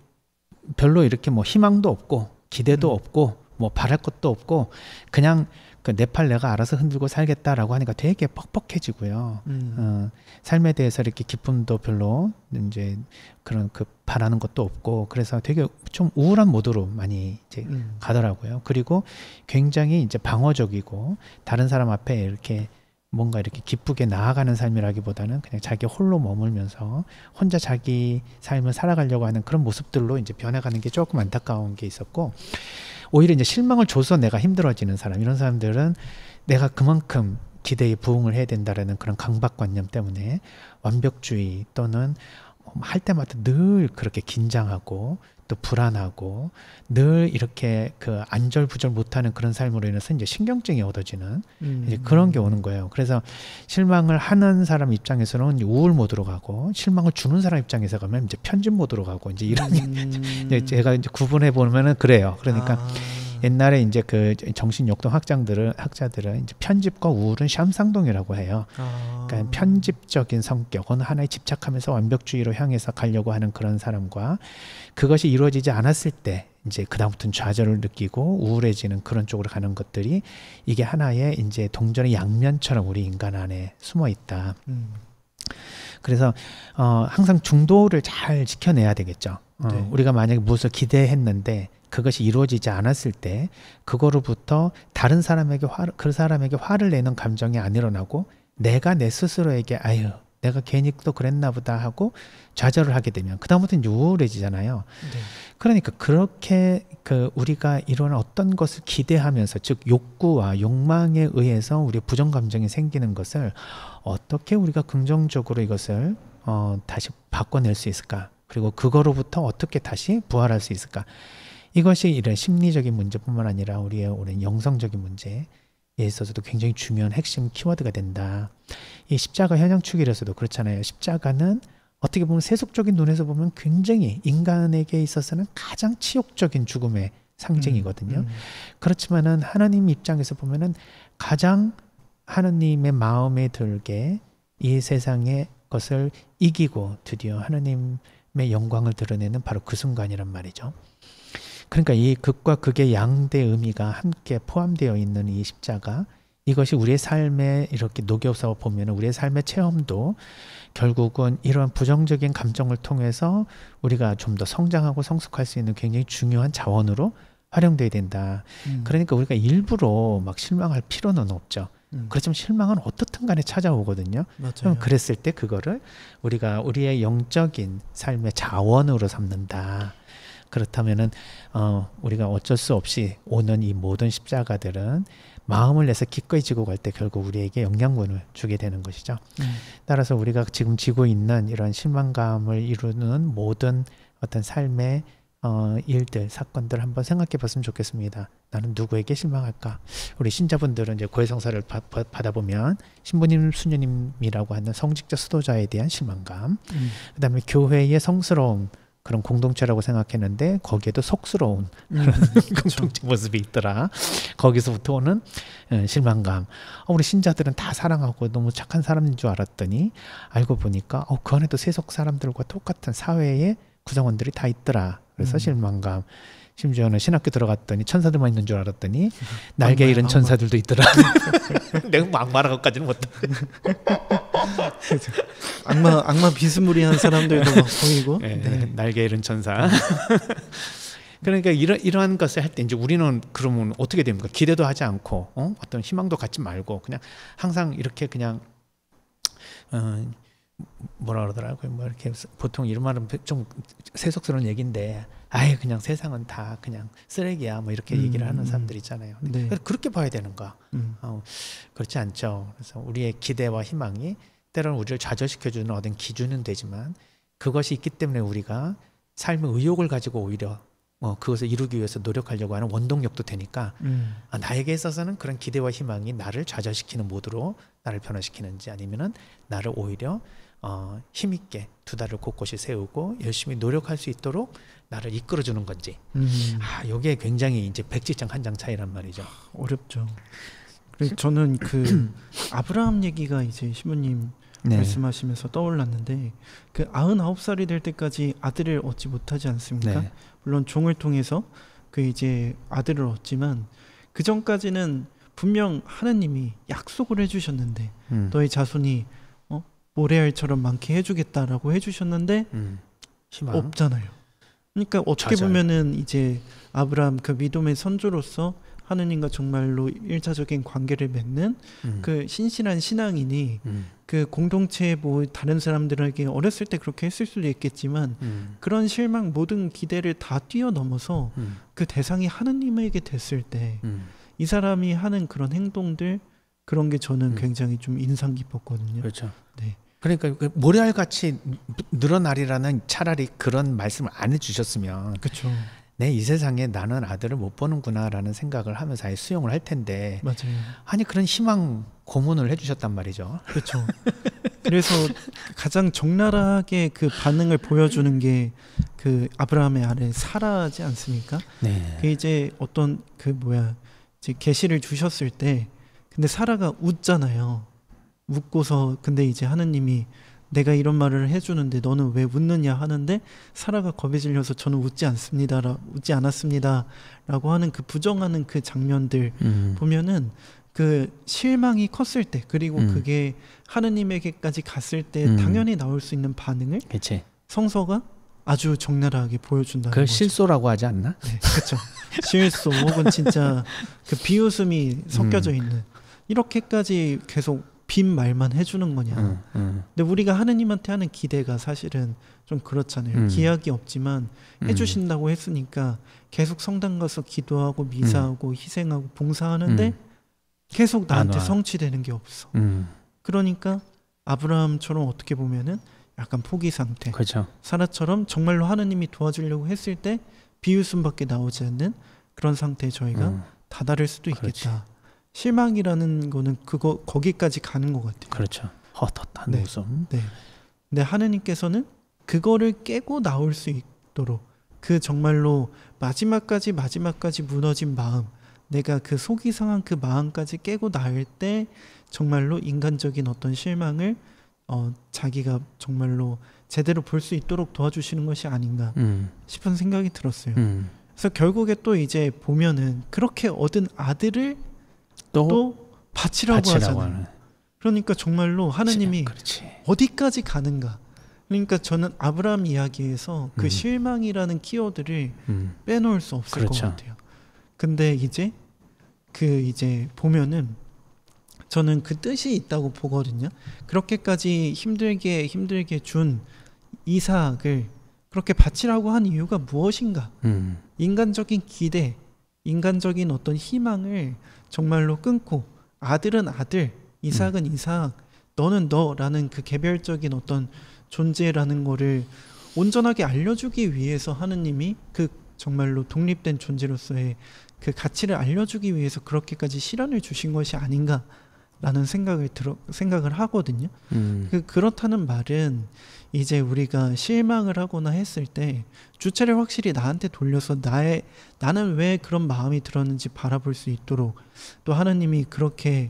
별로 이렇게 뭐 희망도 없고 기대도 없고 뭐 바랄 것도 없고 그냥 그 내 팔 내가 알아서 흔들고 살겠다라고 하니까 되게 뻑뻑해지고요. 삶에 대해서 이렇게 기쁨도 별로 이제 그런 그 바라는 것도 없고, 그래서 되게 좀 우울한 모드로 많이 이제 가더라고요. 그리고 굉장히 이제 방어적이고 다른 사람 앞에 이렇게 뭔가 이렇게 기쁘게 나아가는 삶이라기보다는 그냥 자기 홀로 머물면서 혼자 자기 삶을 살아가려고 하는 그런 모습들로 이제 변해가는 게 조금 안타까운 게 있었고, 오히려 이제 실망을 줘서 내가 힘들어지는 사람, 이런 사람들은 내가 그만큼 기대에 부응을 해야 된다라는 그런 강박관념 때문에 완벽주의 또는 할 때마다 늘 그렇게 긴장하고 또 또 불안하고 늘 이렇게 그 안절부절 못하는 그런 삶으로 인해서 이제 신경증이 얻어지는 이제 그런 게 오는 거예요. 그래서 실망을 하는 사람 입장에서는 이제 우울 모드로 가고 실망을 주는 사람 입장에서 가면 이제 편집 모드로 가고 이제 이런 이제 제가 이제 구분해 보면은 그래요. 그러니까 옛날에 이제 그 정신역동 학자들은 이제 편집과 우울은 샴상동이라고 해요. 그러니까 편집적인 성격, 어느 하나에 집착하면서 완벽주의로 향해서 가려고 하는 그런 사람과 그것이 이루어지지 않았을 때 이제 그다음부터는 좌절을 느끼고 우울해지는 그런 쪽으로 가는 것들이 이게 하나의 이제 동전의 양면처럼 우리 인간 안에 숨어 있다. 그래서 항상 중도를 잘 지켜내야 되겠죠. 네. 우리가 만약에 무엇을 기대했는데 그것이 이루어지지 않았을 때 그거로부터 다른 사람에게 그 사람에게 화를 내는 감정이 안 일어나고 내가 내 스스로에게 아유 내가 괜히 또 그랬나 보다 하고 좌절을 하게 되면 그다음부터 이제 우울해지잖아요. 네. 그러니까 그렇게 그 우리가 이런 어떤 것을 기대하면서 즉 욕구와 욕망에 의해서 우리 부정 감정이 생기는 것을 어떻게 우리가 긍정적으로 이것을 다시 바꿔낼 수 있을까? 그리고 그거로부터 어떻게 다시 부활할 수 있을까? 이것이 이런 심리적인 문제뿐만 아니라 우리의 오랜 영성적인 문제에 있어서도 굉장히 중요한 핵심 키워드가 된다. 이 십자가 현양축일에서도 그렇잖아요. 십자가는 어떻게 보면 세속적인 눈에서 보면 굉장히 인간에게 있어서는 가장 치욕적인 죽음의 상징이거든요. 그렇지만은 하나님 입장에서 보면은 가장 하나님의 마음에 들게 이 세상의 것을 이기고 드디어 하나님의 영광을 드러내는 바로 그 순간이란 말이죠. 그러니까 이 극과 극의 양대 의미가 함께 포함되어 있는 이 십자가, 이것이 우리의 삶에 이렇게 녹여서 보면 우리의 삶의 체험도 결국은 이런 부정적인 감정을 통해서 우리가 좀 더 성장하고 성숙할 수 있는 굉장히 중요한 자원으로 활용돼야 된다. 그러니까 우리가 일부러 막 실망할 필요는 없죠. 그렇지만 실망은 어떻든 간에 찾아오거든요. 맞아요. 그랬을 때 그거를 우리가 우리의 영적인 삶의 자원으로 삼는다. 그렇다면은 우리가 어쩔 수 없이 오는 이 모든 십자가들은 마음을 내서 기꺼이 지고 갈 때 결국 우리에게 영양분을 주게 되는 것이죠. 따라서 우리가 지금 지고 있는 이런 실망감을 이루는 모든 어떤 삶의 일들, 사건들 한번 생각해 봤으면 좋겠습니다. 나는 누구에게 실망할까? 우리 신자분들은 이제 고해성사를 받아보면 신부님, 수녀님이라고 하는 성직자 수도자에 대한 실망감, 그다음에 교회의 성스러움, 그런 공동체라고 생각했는데 거기에도 속스러운 공동체 모습이 있더라. 거기서부터 오는 실망감. 우리 신자들은 다 사랑하고 너무 착한 사람인 줄 알았더니 알고 보니까 그 안에도 세속 사람들과 똑같은 사회의 구성원들이 다 있더라. 그래서 실망감. 심지어는 신학교 들어갔더니 천사들만 있는 줄 알았더니 날개 잃은 천사들도 있더라. 내가 뭐 악마라는 것까지는 못해. 악마 비스무리한 사람들도 막 보이고. 네. 날개 잃은 천사. 그러니까 이러한 것을 할 때 이제 우리는 그러면 어떻게 됩니까? 기대도 하지 않고 어떤 희망도 갖지 말고 그냥 항상 이렇게 그냥 뭐라 그러더라고요. 뭐 이렇게 보통 이런 말은 좀 세속스러운 얘기인데, 아예 그냥 세상은 다 그냥 쓰레기야, 뭐 이렇게 얘기를 하는 사람들 있잖아요. 네. 그렇게 봐야 되는가? 그렇지 않죠. 그래서 우리의 기대와 희망이 때로는 우리를 좌절시켜주는 어떤 기준은 되지만 그것이 있기 때문에 우리가 삶의 의욕을 가지고 오히려 그것을 이루기 위해서 노력하려고 하는 원동력도 되니까 나에게 있어서는 그런 기대와 희망이 나를 좌절시키는 모드로 나를 변화시키는지, 아니면은 나를 오히려 힘있게 두 다리를 곳곳이 세우고 열심히 노력할 수 있도록 나를 이끌어주는 건지. 이게 굉장히 이제 백지장 한 장 차이란 말이죠. 어렵죠. 그래서 저는 그 아브라함 얘기가 이제 신부님 말씀하시면서 떠올랐는데, 그 99살이 될 때까지 아들을 얻지 못하지 않습니까? 네. 물론 종을 통해서 그 이제 아들을 얻지만 그 전까지는 분명 하나님이 약속을 해주셨는데 너의 자손이 모래알처럼 많게 해주겠다라고 해주셨는데 희망 없잖아요. 그러니까 어떻게 좌절. 보면은 이제 아브라함 그 믿음의 선조로서 하느님과 정말로 일차적인 관계를 맺는 그 신실한 신앙인이 그 공동체 뭐 다른 사람들에게 어렸을 때 그렇게 했을 수도 있겠지만 그런 실망 모든 기대를 다 뛰어넘어서 그 대상이 하느님에게 됐을 때 이 사람이 하는 그런 행동들, 그런 게 저는 굉장히 좀 인상 깊었거든요. 그렇죠. 네. 그러니까 그 모래알같이 늘어나리라는 차라리 그런 말씀을 안 해주셨으면 그렇죠. 내 이 세상에 나는 아들을 못 보는구나라는 생각을 하면서 아예 수용을 할 텐데 맞아요. 아니 그런 희망 고문을 해주셨단 말이죠. 그렇죠. 그래서 가장 적나라하게 그 반응을 보여주는 게 그 아브라함의 아내 사라지 않습니까? 네. 그 이제 어떤 그 뭐야 이제 계시를 주셨을 때 근데 사라가 웃잖아요. 웃고서 근데 이제 하느님이 내가 이런 말을 해주는데 너는 왜 웃느냐 하는데 사라가 겁에 질려서 저는 웃지 않았습니다라고 하는 그 부정하는 그 장면들 보면은 그 실망이 컸을 때 그리고 그게 하느님에게까지 갔을 때 당연히 나올 수 있는 반응을 그치. 성서가 아주 적나라하게 보여준다는 그걸 거죠. 실소라고 하지 않나? 네, 그렇죠. 실소 혹은 진짜 그 비웃음이 섞여져 있는 이렇게까지 계속 빈 말만 해주는 거냐. 근데 우리가 하느님한테 하는 기대가 사실은 좀 그렇잖아요. 기약이 없지만 해주신다고 했으니까 계속 성당 가서 기도하고 미사하고 희생하고 봉사하는데 계속 나한테 성취되는 게 없어. 그러니까 아브라함처럼 어떻게 보면은 약간 포기 상태. 그렇죠. 사라처럼 정말로 하느님이 도와주려고 했을 때 비웃음밖에 나오지 않는 그런 상태에 저희가 다다를 수도 있겠다. 그렇지. 실망이라는 거는 그거 거기까지 가는 것 같아요. 그렇죠. 헛헛한 네. 웃음. 네. 근데 하느님께서는 그거를 깨고 나올 수 있도록 그 정말로 마지막까지 무너진 마음, 내가 그 속이 상한 그 마음까지 깨고 나올 때 정말로 인간적인 어떤 실망을 자기가 정말로 제대로 볼 수 있도록 도와주시는 것이 아닌가 싶은 생각이 들었어요. 그래서 결국에 또 이제 보면은 그렇게 얻은 아들을 또 바치라고 하잖아요. 하는. 그러니까 정말로 하느님이 그렇지. 어디까지 가는가. 그러니까 저는 아브라함 이야기에서 그 실망이라는 키워드를 빼놓을 수 없을 그렇죠. 것 같아요. 근데 이제 보면은 저는 그 뜻이 있다고 보거든요. 그렇게까지 힘들게 준 이삭을 그렇게 바치라고 한 이유가 무엇인가? 인간적인 기대, 인간적인 어떤 희망을 정말로 끊고 아들은 아들, 이삭은 이삭, 너는 너라는 그 개별적인 어떤 존재라는 거를 온전하게 알려주기 위해서 하느님이 그 정말로 독립된 존재로서의 그 가치를 알려주기 위해서 그렇게까지 시련을 주신 것이 아닌가라는 생각을 하거든요. 그렇다는 말은 이제 우리가 실망을 하거나 했을 때 주체를 확실히 나한테 돌려서 나는 왜 그런 마음이 들었는지 바라볼 수 있도록 또 하느님이 그렇게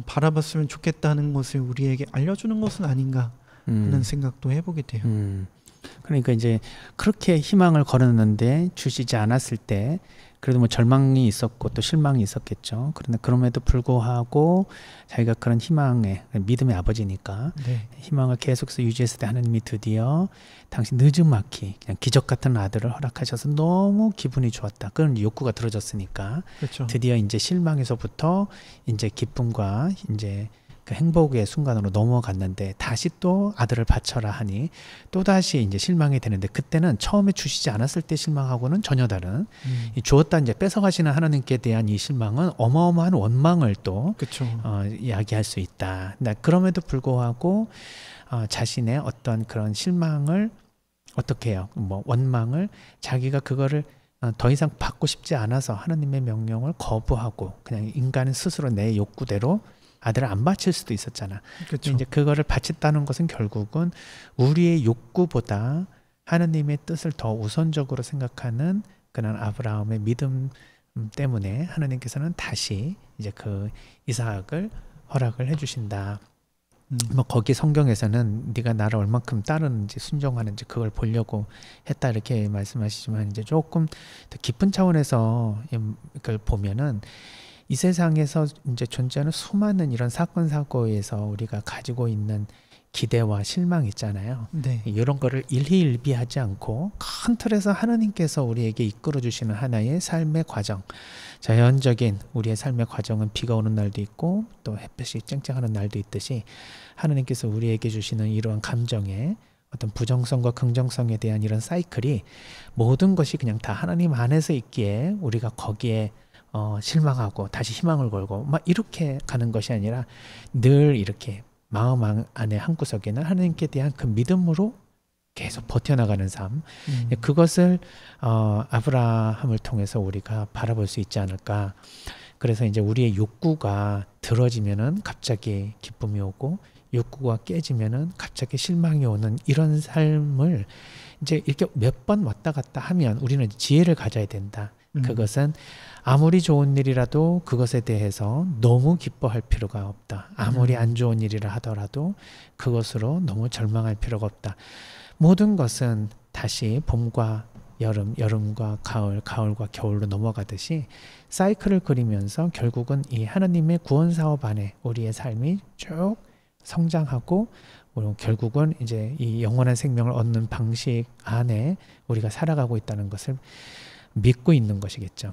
바라봤으면 좋겠다는 것을 우리에게 알려주는 것은 아닌가 하는 생각도 해보게 돼요. 그러니까 이제 그렇게 희망을 걸었는데 주시지 않았을 때 그래도 뭐 절망이 있었고 또 실망이 있었겠죠. 그런데 그럼에도 불구하고 자기가 그런 희망에 믿음의 아버지니까 네. 희망을 계속해서 유지했을 때 하나님이 드디어 당신 늦지막히 그냥 기적 같은 아들을 허락하셔서 너무 기분이 좋았다. 그런 욕구가 들어졌으니까 그렇죠. 드디어 이제 실망에서부터 이제 기쁨과 이제 그 행복의 순간으로 넘어갔는데 다시 또 아들을 바쳐라 하니 또 다시 이제 실망이 되는데 그때는 처음에 주시지 않았을 때 실망하고는 전혀 다른 이 주었다 이제 뺏어가시는 하나님께 대한 이 실망은 어마어마한 원망을 또 그렇죠. 이야기할 수 있다. 그럼에도 불구하고 자신의 어떤 그런 실망을 어떻게 해요? 뭐 원망을 자기가 그거를 더 이상 받고 싶지 않아서 하나님의 명령을 거부하고 그냥 인간은 스스로 내 욕구대로 아들을 안 바칠 수도 있었잖아. 그렇죠. 이제 그거를 바쳤다는 것은 결국은 우리의 욕구보다 하나님의 뜻을 더 우선적으로 생각하는 그런 아브라함의 믿음 때문에 하나님께서는 다시 이제 그 이삭을 허락을 해주신다. 뭐 거기 성경에서는 네가 나를 얼만큼 따르는지 순종하는지 그걸 보려고 했다 이렇게 말씀하시지만 이제 조금 더 깊은 차원에서 그걸 보면은 이 세상에서 이제 존재하는 수많은 이런 사건 사고에서 우리가 가지고 있는 기대와 실망 있잖아요. 네. 이런 거를 일희일비하지 않고 큰 틀에서 하나님께서 우리에게 이끌어 주시는 하나의 삶의 과정, 자연적인 우리의 삶의 과정은 비가 오는 날도 있고 또 햇볕이 쨍쨍하는 날도 있듯이 하나님께서 우리에게 주시는 이러한 감정의 어떤 부정성과 긍정성에 대한 이런 사이클이 모든 것이 그냥 다 하나님 안에서 있기에 우리가 거기에 실망하고 다시 희망을 걸고 막 이렇게 가는 것이 아니라 늘 이렇게 마음 안에 한구석에는 하나님께 대한 그 믿음으로 계속 버텨나가는 삶, 그것을 아브라함을 통해서 우리가 바라볼 수 있지 않을까. 그래서 이제 우리의 욕구가 들어지면은 갑자기 기쁨이 오고, 욕구가 깨지면은 갑자기 실망이 오는 이런 삶을 이제 이렇게 몇 번 왔다 갔다 하면 우리는 지혜를 가져야 된다. 그것은 아무리 좋은 일이라도 그것에 대해서 너무 기뻐할 필요가 없다. 아무리 안 좋은 일이라 하더라도 그것으로 너무 절망할 필요가 없다. 모든 것은 다시 봄과 여름, 여름과 가을, 가을과 겨울로 넘어가듯이 사이클을 그리면서 결국은 이 하나님의 구원 사업 안에 우리의 삶이 쭉 성장하고, 결국은 이제 이 영원한 생명을 얻는 방식 안에 우리가 살아가고 있다는 것을 믿고 있는 것이겠죠.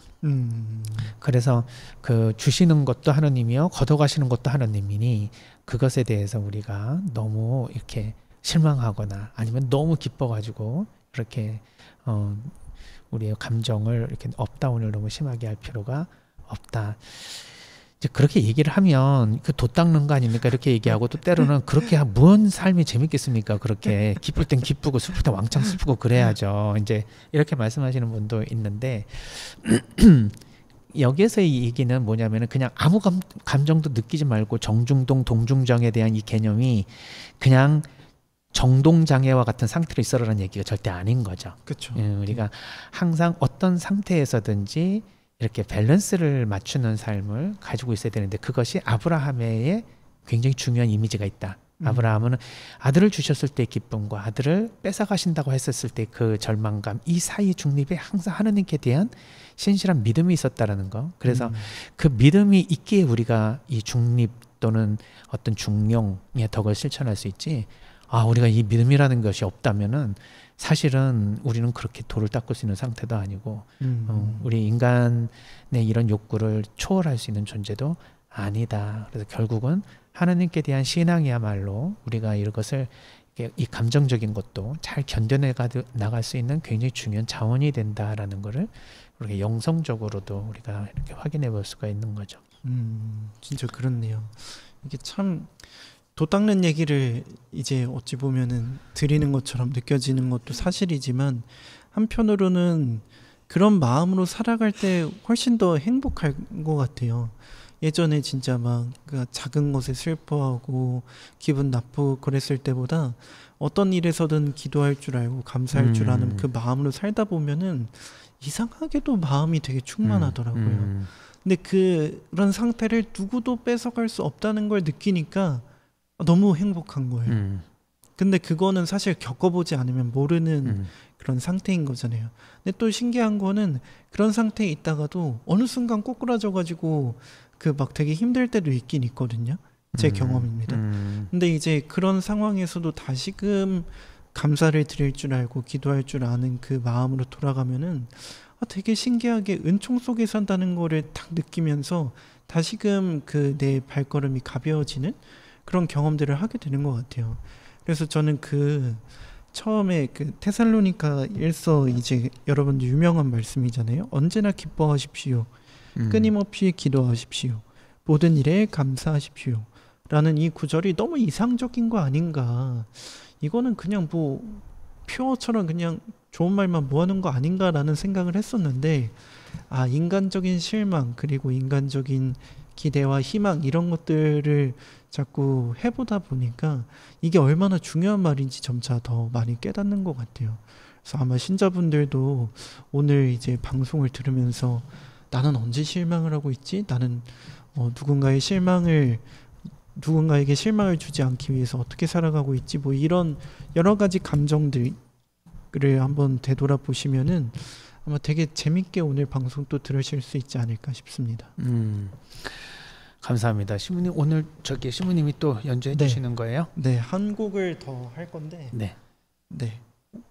그래서 그 주시는 것도 하나님이요, 걷어가시는 것도 하나님이니 그것에 대해서 우리가 너무 이렇게 실망하거나 아니면 너무 기뻐가지고 이렇게 우리의 감정을 이렇게 업다운을 너무 심하게 할 필요가 없다. 이제 그렇게 얘기를 하면 그 돛 닦는 거 아닙니까? 이렇게 얘기하고, 또 때로는 그렇게 뭔 삶이 재밌겠습니까? 그렇게 기쁠 땐 기쁘고 슬플 땐 왕창 슬프고 그래야죠. 이제 이렇게 말씀하시는 분도 있는데 여기에서의 얘기는 뭐냐면은 그냥 아무 감정도 느끼지 말고 정중동 동중정에 대한 이 개념이 그냥 정동장애와 같은 상태로 있어라는 얘기가 절대 아닌 거죠. 그렇죠. 우리가 항상 어떤 상태에서든지 이렇게 밸런스를 맞추는 삶을 가지고 있어야 되는데, 그것이 아브라함의 굉장히 중요한 이미지가 있다. 아브라함은 아들을 주셨을 때의 기쁨과 아들을 뺏어가신다고 했었을 때 그 절망감, 이 사이 중립에 항상 하나님께 대한 신실한 믿음이 있었다라는 거. 그래서 그 믿음이 있기에 우리가 이 중립 또는 어떤 중용의 덕을 실천할 수 있지, 우리가 이 믿음이라는 것이 없다면은 사실은 우리는 그렇게 돌을 닦을 수 있는 상태도 아니고, 우리 인간의 이런 욕구를 초월할 수 있는 존재도 아니다. 그래서 결국은 하나님께 대한 신앙이야말로 우리가 이것을, 이 감정적인 것도 잘 견뎌내 나갈 수 있는 굉장히 중요한 자원이 된다라는 것을 우리가 영성적으로도 우리가 이렇게 확인해 볼 수가 있는 거죠. 진짜 그렇네요. 이게 참 돛 닦는 얘기를 이제 어찌 보면은 드리는 것처럼 느껴지는 것도 사실이지만, 한편으로는 그런 마음으로 살아갈 때 훨씬 더 행복할 것 같아요. 예전에 진짜 막 그 작은 것에 슬퍼하고 기분 나쁘고 그랬을 때보다 어떤 일에서든 기도할 줄 알고 감사할 줄 아는 그 마음으로 살다 보면은 이상하게도 마음이 되게 충만하더라고요. 근데 그런 상태를 누구도 뺏어갈 수 없다는 걸 느끼니까 너무 행복한 거예요. 근데 그거는 사실 겪어보지 않으면 모르는 그런 상태인 거잖아요. 근데 또 신기한 거는 그런 상태에 있다가도 어느 순간 꼬꾸라져가지고 그 막 되게 힘들 때도 있긴 있거든요. 제 경험입니다. 근데 이제 그런 상황에서도 다시금 감사를 드릴 줄 알고 기도할 줄 아는 그 마음으로 돌아가면은 되게 신기하게 은총 속에 산다는 거를 딱 느끼면서 다시금 그 내 발걸음이 가벼워지는 그런 경험들을 하게 되는 것 같아요. 그래서 저는 그 처음에 그 테살로니가 1서 이제 여러분들 유명한 말씀이잖아요. 언제나 기뻐하십시오. 끊임없이 기도하십시오. 모든 일에 감사하십시오. 라는 이 구절이 너무 이상적인 거 아닌가. 이거는 그냥 뭐 표어처럼 그냥 좋은 말만 모아놓은 거 아닌가라는 생각을 했었는데, 인간적인 실망 그리고 인간적인 기대와 희망 이런 것들을 자꾸 해보다 보니까 이게 얼마나 중요한 말인지 점차 더 많이 깨닫는 것 같아요. 그래서 아마 신자분들도 오늘 이제 방송을 들으면서 나는 언제 실망을 하고 있지? 나는 누군가에게 실망을 주지 않기 위해서 어떻게 살아가고 있지? 뭐 이런 여러 가지 감정들을 한번 되돌아보시면은 아마 되게 재밌게 오늘 방송 또 들으실 수 있지 않을까 싶습니다. 감사합니다. 시무님, 오늘 시무님이 또 연주해 주시는 거예요? 네, 한 곡을 더 할 건데, 네.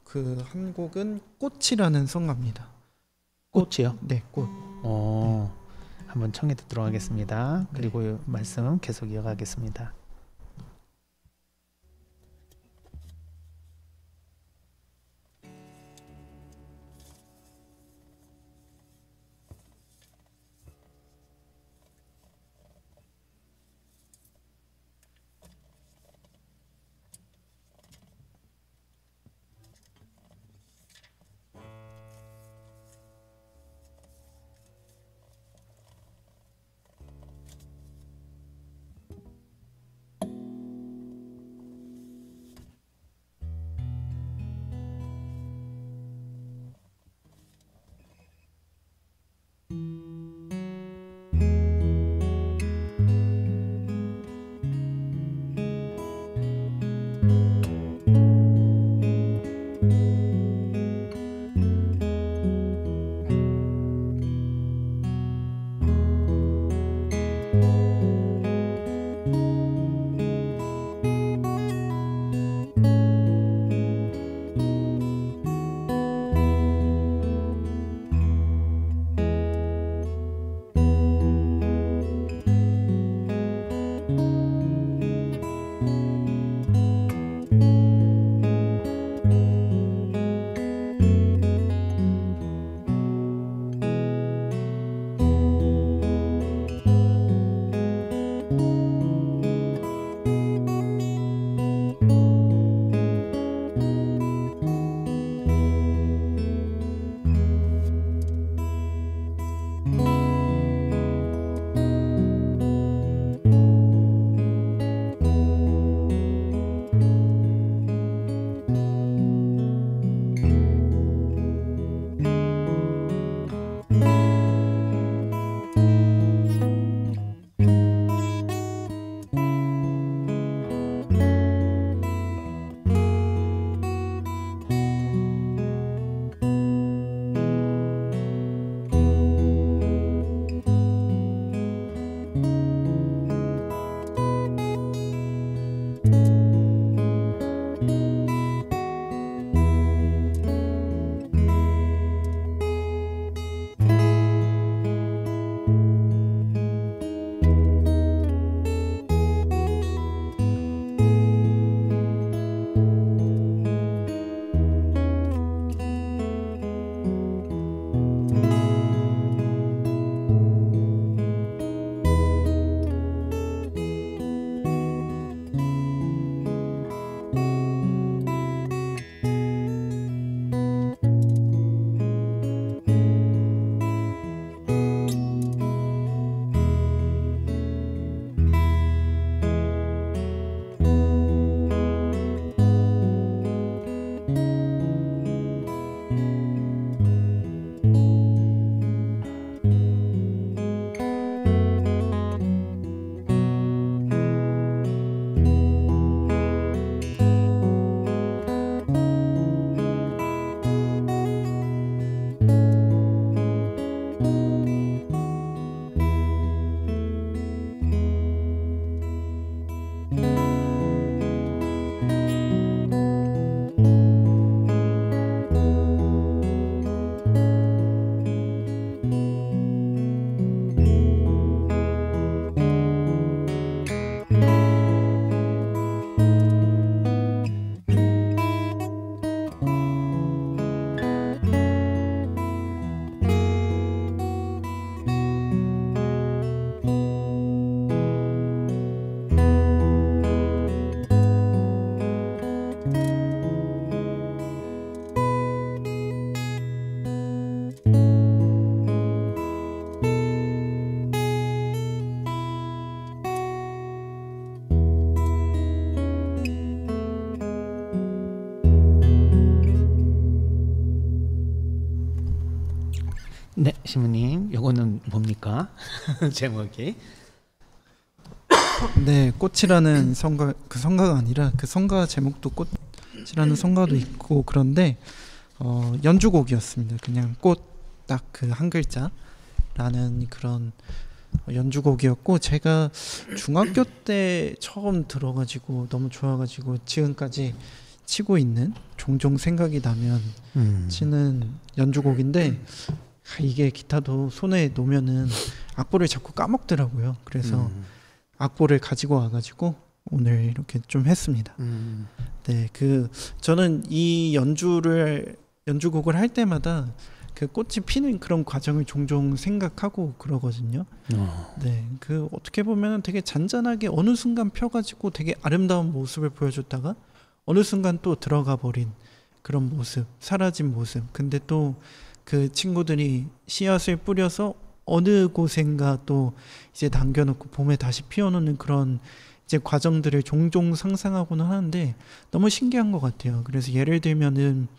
그 한 곡은 꽃이라는 성가입니다. 꽃이요? 네, 꽃. 한번 청해 듣도록 하겠습니다. 그리고 말씀 계속 이어가겠습니다. 네, 신부님, 요거는 뭡니까? 제목이? 네, 꽃이라는 성가, 그 성가가 아니라 그 성가 제목도 꽃이라는 성가도 있고 그런데 연주곡이었습니다. 그냥 꽃 딱 그 한 글자라는 그런 연주곡이었고 제가 중학교 때 처음 들어가지고 너무 좋아가지고 지금까지 치고 있는 종종 생각이 나면 치는 연주곡인데 이게 기타도 손에 놓으면은 악보를 자꾸 까먹더라고요. 그래서 악보를 가지고 와가지고 오늘 이렇게 좀 했습니다. 네, 저는 이 연주곡을 할 때마다 그 꽃이 피는 그런 과정을 종종 생각하고 그러거든요. 네, 어떻게 보면 되게 잔잔하게 어느 순간 펴가지고 되게 아름다운 모습을 보여줬다가 어느 순간 또 들어가 버린 그런 모습, 사라진 모습. 근데 또 그 친구들이 씨앗을 뿌려서 어느 곳엔가 또 이제 남겨놓고 봄에 다시 피워놓는 그런 이제 과정들을 종종 상상하고는 하는데 너무 신기한 것 같아요. 그래서 예를 들면은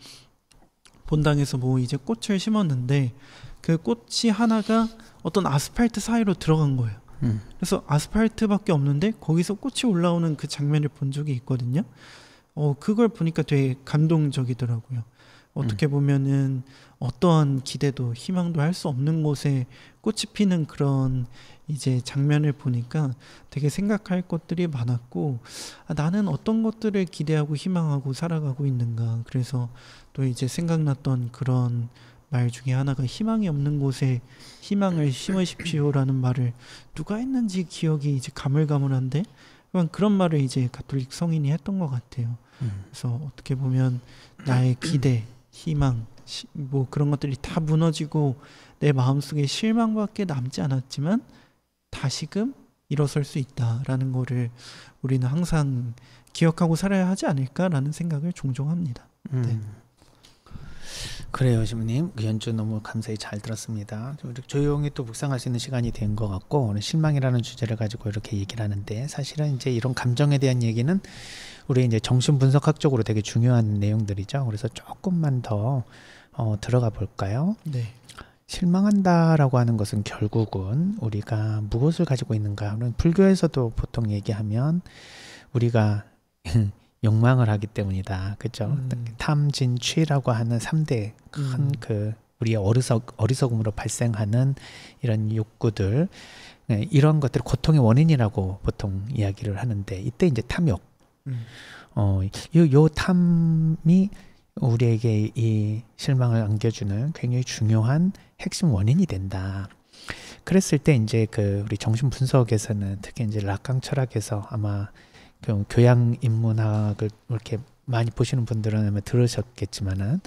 본당에서 뭐 이제 꽃을 심었는데 그 꽃이 하나가 어떤 아스팔트 사이로 들어간 거예요. 그래서 아스팔트밖에 없는데 거기서 꽃이 올라오는 그 장면을 본 적이 있거든요. 그걸 보니까 되게 감동적이더라고요. 어떻게 보면은 어떠한 기대도 희망도 할 수 없는 곳에 꽃이 피는 그런 이제 장면을 보니까 되게 생각할 것들이 많았고 나는 어떤 것들을 기대하고 희망하고 살아가고 있는가. 그래서 또 이제 생각났던 그런 말 중에 하나가 희망이 없는 곳에 희망을 심으십시오라는 말을 누가 했는지 기억이 이제 가물가물한데 그런 말을 이제 가톨릭 성인이 했던 것 같아요. 그래서 어떻게 보면 나의 기대, 희망, 뭐 그런 것들이 다 무너지고 내 마음속에 실망밖에 남지 않았지만 다시금 일어설 수 있다라는 거를 우리는 항상 기억하고 살아야 하지 않을까라는 생각을 종종 합니다. 네. 그래요, 신부님. 그 연주 너무 감사히 잘 들었습니다. 조용히 또 묵상할 수 있는 시간이 된 것 같고 오늘 실망이라는 주제를 가지고 이렇게 얘기를 하는데 사실은 이제 이런 감정에 대한 얘기는 우리 이제 정신 분석학적으로 되게 중요한 내용들이죠. 그래서 조금만 더 들어가 볼까요? 네. 실망한다라고 하는 것은 결국은 우리가 무엇을 가지고 있는가? 불교에서도 보통 얘기하면 우리가 욕망을 하기 때문이다. 그죠? 탐진취라고 하는 3대 큰 우리의 어리석음으로 발생하는 이런 욕구들, 이런 것들이 고통의 원인이라고 보통 이야기를 하는데 이때 이제 탐욕. 요 탐이 우리에게 이 실망을 안겨주는 굉장히 중요한 핵심 원인이 된다. 그랬을 때 이제 우리 정신 분석에서는 특히 이제 락강 철학에서 아마 교양 인문학을 이렇게 많이 보시는 분들은 아마 들으셨겠지만은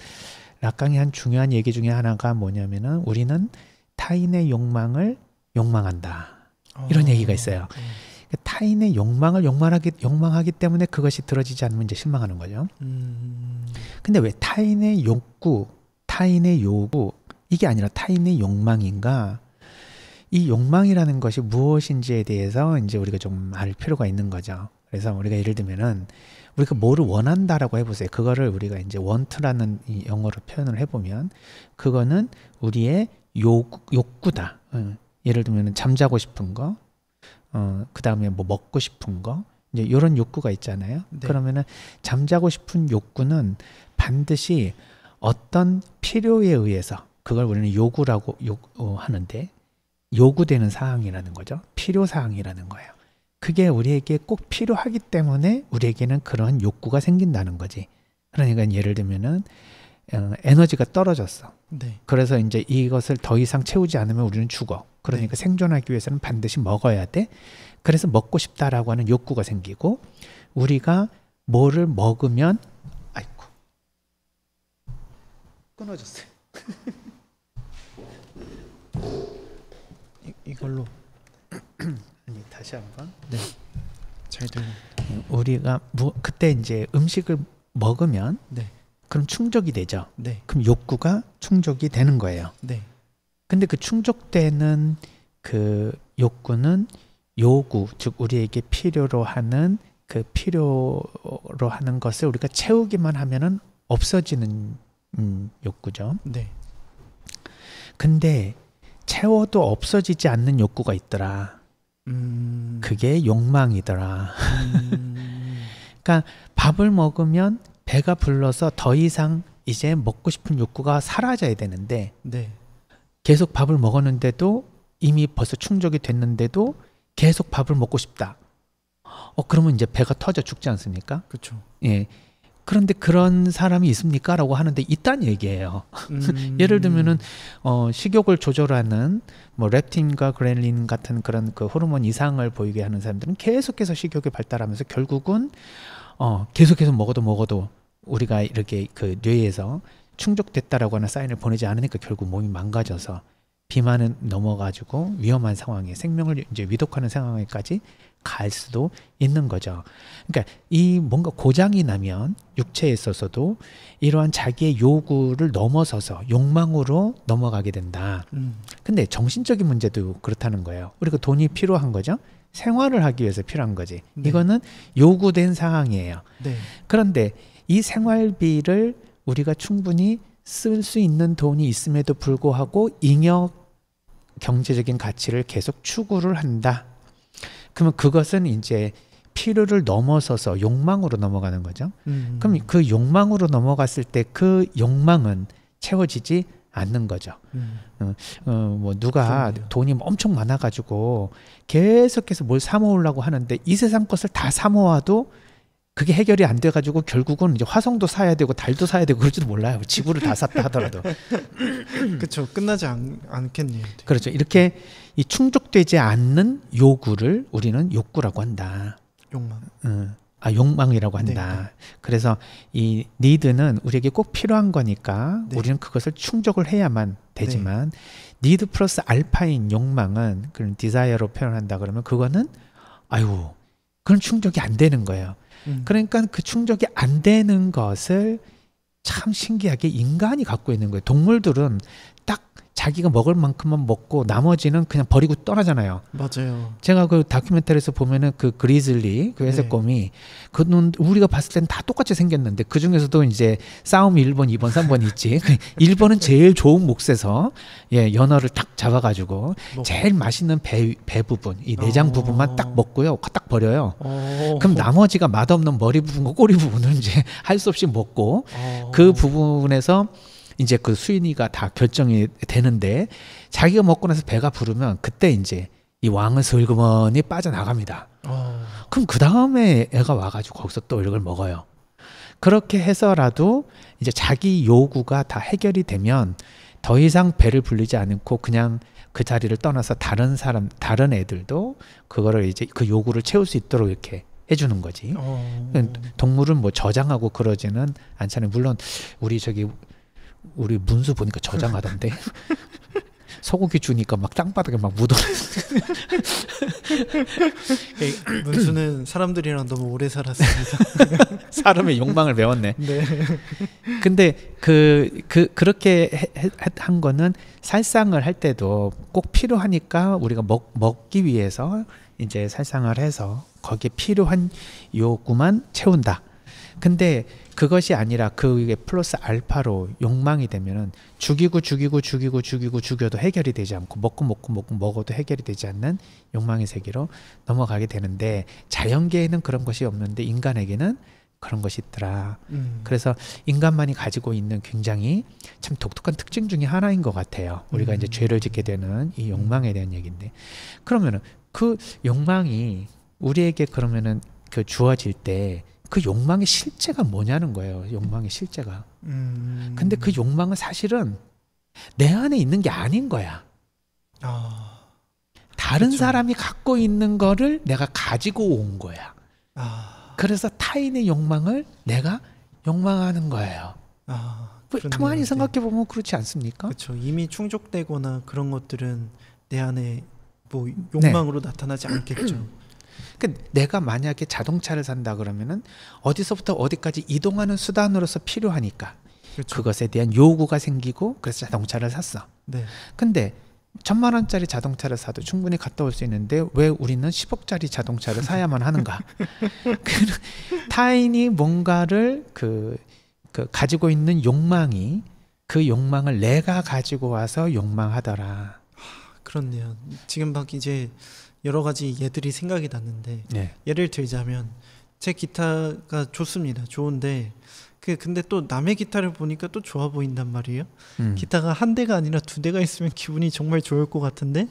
락강의 한 중요한 얘기 중에 하나가 뭐냐면은 우리는 타인의 욕망을 욕망한다. 이런 얘기가 있어요. 타인의 욕망을 욕망하기 때문에 그것이 들어지지 않으면 이제 실망하는 거죠. 근데 왜 타인의 욕구, 타인의 요구 이게 아니라 타인의 욕망인가? 이 욕망이라는 것이 무엇인지에 대해서 이제 우리가 좀 알 필요가 있는 거죠. 그래서 우리가 예를 들면은 우리가 뭐를 원한다라고 해보세요. 그거를 우리가 이제 want라는 이 영어로 표현을 해보면 그거는 우리의 욕구다. 예를 들면은 잠자고 싶은 거, 그 다음에 뭐 먹고 싶은 거, 이제 이런 욕구가 있잖아요. 네. 그러면은 잠자고 싶은 욕구는 반드시 어떤 필요에 의해서 그걸 우리는 요구라고 하는데 요구되는 사항이라는 거죠. 필요 사항이라는 거예요. 그게 우리에게 꼭 필요하기 때문에 우리에게는 그런 욕구가 생긴다는 거지. 그러니까 예를 들면은 에너지가 떨어졌어. 네. 그래서 이제 이것을 더 이상 채우지 않으면 우리는 죽어. 그러니까 생존하기 위해서는 반드시 먹어야 돼. 그래서 먹고 싶다라고 하는 욕구가 생기고 우리가 뭐를 먹으면 아이고 끊어졌어요. 이걸로 아니 다시 한번. 네. 잘 들려. 우리가 그때 이제 음식을 먹으면 네. 그럼 충족이 되죠. 네. 그럼 욕구가 충족이 되는 거예요. 네. 근데 그 충족되는 그 욕구는 요구, 즉 우리에게 필요로 하는 그 필요로 하는 것을 우리가 채우기만 하면은 없어지는 욕구죠. 네. 근데 채워도 없어지지 않는 욕구가 있더라. 그게 욕망이더라. 그러니까 밥을 먹으면 배가 불러서 더 이상 이제 먹고 싶은 욕구가 사라져야 되는데 네. 계속 밥을 먹었는데도 이미 벌써 충족이 됐는데도 계속 밥을 먹고 싶다. 그러면 이제 배가 터져 죽지 않습니까? 그렇죠. 예. 그런데 그런 사람이 있습니까? 라고 하는데 있다는 얘기예요. 예를 들면은 식욕을 조절하는 뭐 렙틴과 그렐린 같은 그런 그 호르몬 이상을 보이게 하는 사람들은 계속해서 식욕이 발달하면서 결국은 계속해서 먹어도 우리가 이렇게 그 뇌에서 충족됐다라고 하는 사인을 보내지 않으니까 결국 몸이 망가져서 비만은 넘어가지고 위험한 상황에 생명을 이제 위독하는 상황에까지 갈 수도 있는 거죠. 그러니까 이 뭔가 고장이 나면 육체에 있어서도 이러한 자기의 요구를 넘어서서 욕망으로 넘어가게 된다. 근데 정신적인 문제도 그렇다는 거예요. 우리가 돈이 필요한 거죠. 생활을 하기 위해서 필요한 거지. 네. 이거는 요구된 상황이에요. 네. 그런데 이 생활비를 우리가 충분히 쓸 수 있는 돈이 있음에도 불구하고 잉여 경제적인 가치를 계속 추구를 한다. 그러면 그것은 이제 필요를 넘어서서 욕망으로 넘어가는 거죠. 그럼 그 욕망으로 넘어갔을 때 그 욕망은 채워지지 않는 거죠. 뭐 누가 그럼요. 돈이 엄청 많아가지고 계속해서 뭘 사모으려고 하는데 이 세상 것을 다 사모아도 그게 해결이 안 돼가지고 결국은 이제 화성도 사야 되고 달도 사야 되고 그럴지도 몰라요. 지구를 다 샀다 하더라도. 그렇죠. 끝나지 않겠네요. 그렇죠. 이렇게 이 충족되지 않는 요구를 우리는 욕구라고 한다. 욕망. 욕망이라고 한다. 네, 네. 그래서 이 니드는 우리에게 꼭 필요한 거니까 네. 우리는 그것을 충족을 해야만 되지만 니드 플러스 알파인 욕망은 그런 디자이어로 표현한다 그러면 그거는 그런 충족이 안 되는 거예요. 그러니까 그 충족이 안 되는 것을 참 신기하게 인간이 갖고 있는 거예요. 동물들은 딱 자기가 먹을 만큼만 먹고 나머지는 그냥 버리고 떠나잖아요. 맞아요. 제가 그 다큐멘터리에서 보면은 그 그리즐리 그 회색곰이 그는 우리가 봤을 때는 다 똑같이 생겼는데 그 중에서도 이제 싸움이 1번, 2번, 3번 있지. 1번은 제일 좋은 몫에서 연어를 딱 잡아가지고 제일 맛있는 배 부분, 이 내장 부분만 딱 먹고요, 딱 버려요. 그럼 나머지가 맛없는 머리 부분과 꼬리 부분은 이제 할 수 없이 먹고 그 부분에서 이제 그 수인이가 다 결정이 되는데 자기가 먹고 나서 배가 부르면 그때 이제 이 왕은 슬그머니 빠져나갑니다. 그럼 그 다음에 애가 와가지고 거기서 또 이걸 먹어요. 그렇게 해서라도 이제 자기 요구가 다 해결이 되면 더 이상 배를 불리지 않고 그냥 그 자리를 떠나서 다른 애들도 그거를 이제 그 요구를 채울 수 있도록 이렇게 해주는 거지. 동물은 뭐 저장하고 그러지는 않잖아요. 물론 우리 문수 보니까 저장하던데 소고기 주니까 막 땅바닥에 막 묻어. 문수는 사람들이랑 너무 오래 살았습니다. 사람의 욕망을 배웠네. 네. 근데 그렇게 한 거는 살상을 할 때도 꼭 필요하니까 우리가 먹기 위해서 이제 살상을 해서 거기에 필요한 요구만 채운다. 근데 그것이 아니라 그게 플러스 알파로 욕망이 되면은 죽여도 해결이 되지 않고 먹어도 해결이 되지 않는 욕망의 세계로 넘어가게 되는데 자연계에는 그런 것이 없는데 인간에게는 그런 것이 있더라. 그래서 인간만이 가지고 있는 굉장히 참 독특한 특징 중에 하나인 것 같아요. 우리가 이제 죄를 짓게 되는 이 욕망에 대한 얘기인데 그러면은 그 욕망이 우리에게 그러면은 그 주어질 때 그 욕망의 실제가 뭐냐는 거예요. 욕망의 실제가. 근데 그 욕망은 사실은 내 안에 있는 게 아닌 거야. 다른 그렇죠. 사람이 갖고 있는 거를 내가 가지고 온 거야. 그래서 타인의 욕망을 내가 욕망하는 거예요. 가만히 생각해 보면 그렇지 않습니까? 그렇죠. 이미 충족되거나 그런 것들은 내 안에 뭐 욕망으로 나타나지 않겠죠. 그러니까 내가 만약에 자동차를 산다 그러면은 어디서부터 어디까지 이동하는 수단으로서 필요하니까 그렇죠. 그것에 대한 요구가 생기고 그래서 자동차를 샀어. 네. 근데 1,000만 원짜리 자동차를 사도 충분히 갔다 올 수 있는데 왜 우리는 10억짜리 자동차를 사야만 하는가? 타인이 뭔가를 그 가지고 있는 욕망이 그 욕망을 내가 가지고 와서 욕망하더라. 그렇네요. 지금 막 이제 여러 가지 예들이 생각이 났는데 네. 예를 들자면 제 기타가 좋습니다. 좋은데 근데 또 남의 기타를 보니까 또 좋아 보인단 말이에요. 기타가 한 대가 아니라 두 대가 있으면 기분이 정말 좋을 것 같은데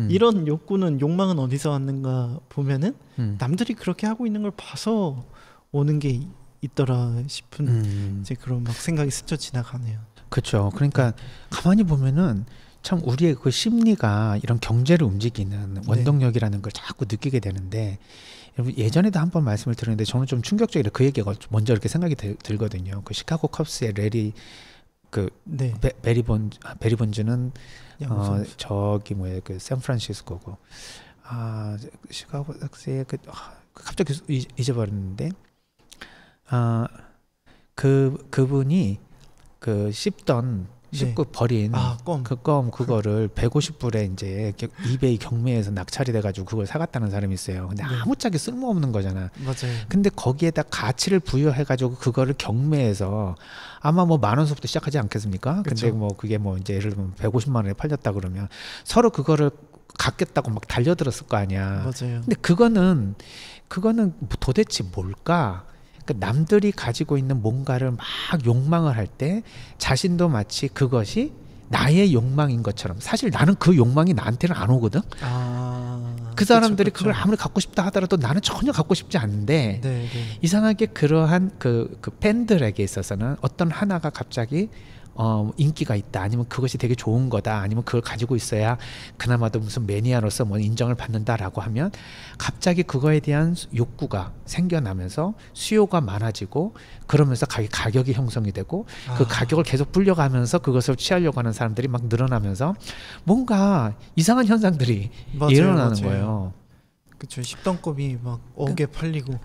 이런 욕망은 어디서 왔는가 보면은 남들이 그렇게 하고 있는 걸 봐서 오는 게 있더라 싶은 이제 그런 막 생각이 스쳐 지나가네요. 그렇죠. 그러니까 가만히 보면은 참 우리의 그 심리가 이런 경제를 움직이는 원동력이라는 걸 자꾸 느끼게 되는데, 여러분 예전에도 한번 말씀을 드렸는데 저는 좀 충격적이라 그 얘기가 먼저 이렇게 생각이 들거든요. 그 시카고 컵스의 레리 베리 본즈는 저기 뭐예요, 그 샌프란시스코고, 시카고 컵스의 갑자기 잊어버렸는데, 그분이 그 씹던 버린 그거를 150불에 이제 이베이 경매에서 낙찰이 돼가지고 그걸 사갔다는 사람이 있어요. 근데 아무짝에 쓸모없는 거잖아. 맞아요. 근데 거기에다 가치를 부여해가지고 그거를 경매에서 아마 뭐 10,000원서부터 시작하지 않겠습니까? 그쵸. 근데 뭐 그게 뭐 이제 예를 들면 150만 원에 팔렸다 그러면 서로 그거를 갖겠다고 막 달려들었을 거 아니야. 맞아요. 근데 그거는 도대체 뭘까? 남들이 가지고 있는 뭔가를 막 욕망을 할 때 자신도 마치 그것이 나의 욕망인 것처럼, 사실 나는 그 욕망이 나한테는 안 오거든. 그 사람들이 그걸 아무리 갖고 싶다 하더라도 나는 전혀 갖고 싶지 않은데 이상하게 그러한 그 팬들에게 있어서는 어떤 하나가 갑자기 인기가 있다, 아니면 그것이 되게 좋은 거다, 아니면 그걸 가지고 있어야 그나마도 무슨 매니아로서 뭐 인정을 받는다라고 하면 갑자기 그거에 대한 욕구가 생겨나면서 수요가 많아지고, 그러면서 가격이 형성이 되고 그 가격을 계속 불려가면서 그것을 취하려고 하는 사람들이 막 늘어나면서 뭔가 이상한 현상들이 일어나는 거예요. 그렇죠. 십덩급이 막 억에 팔리고.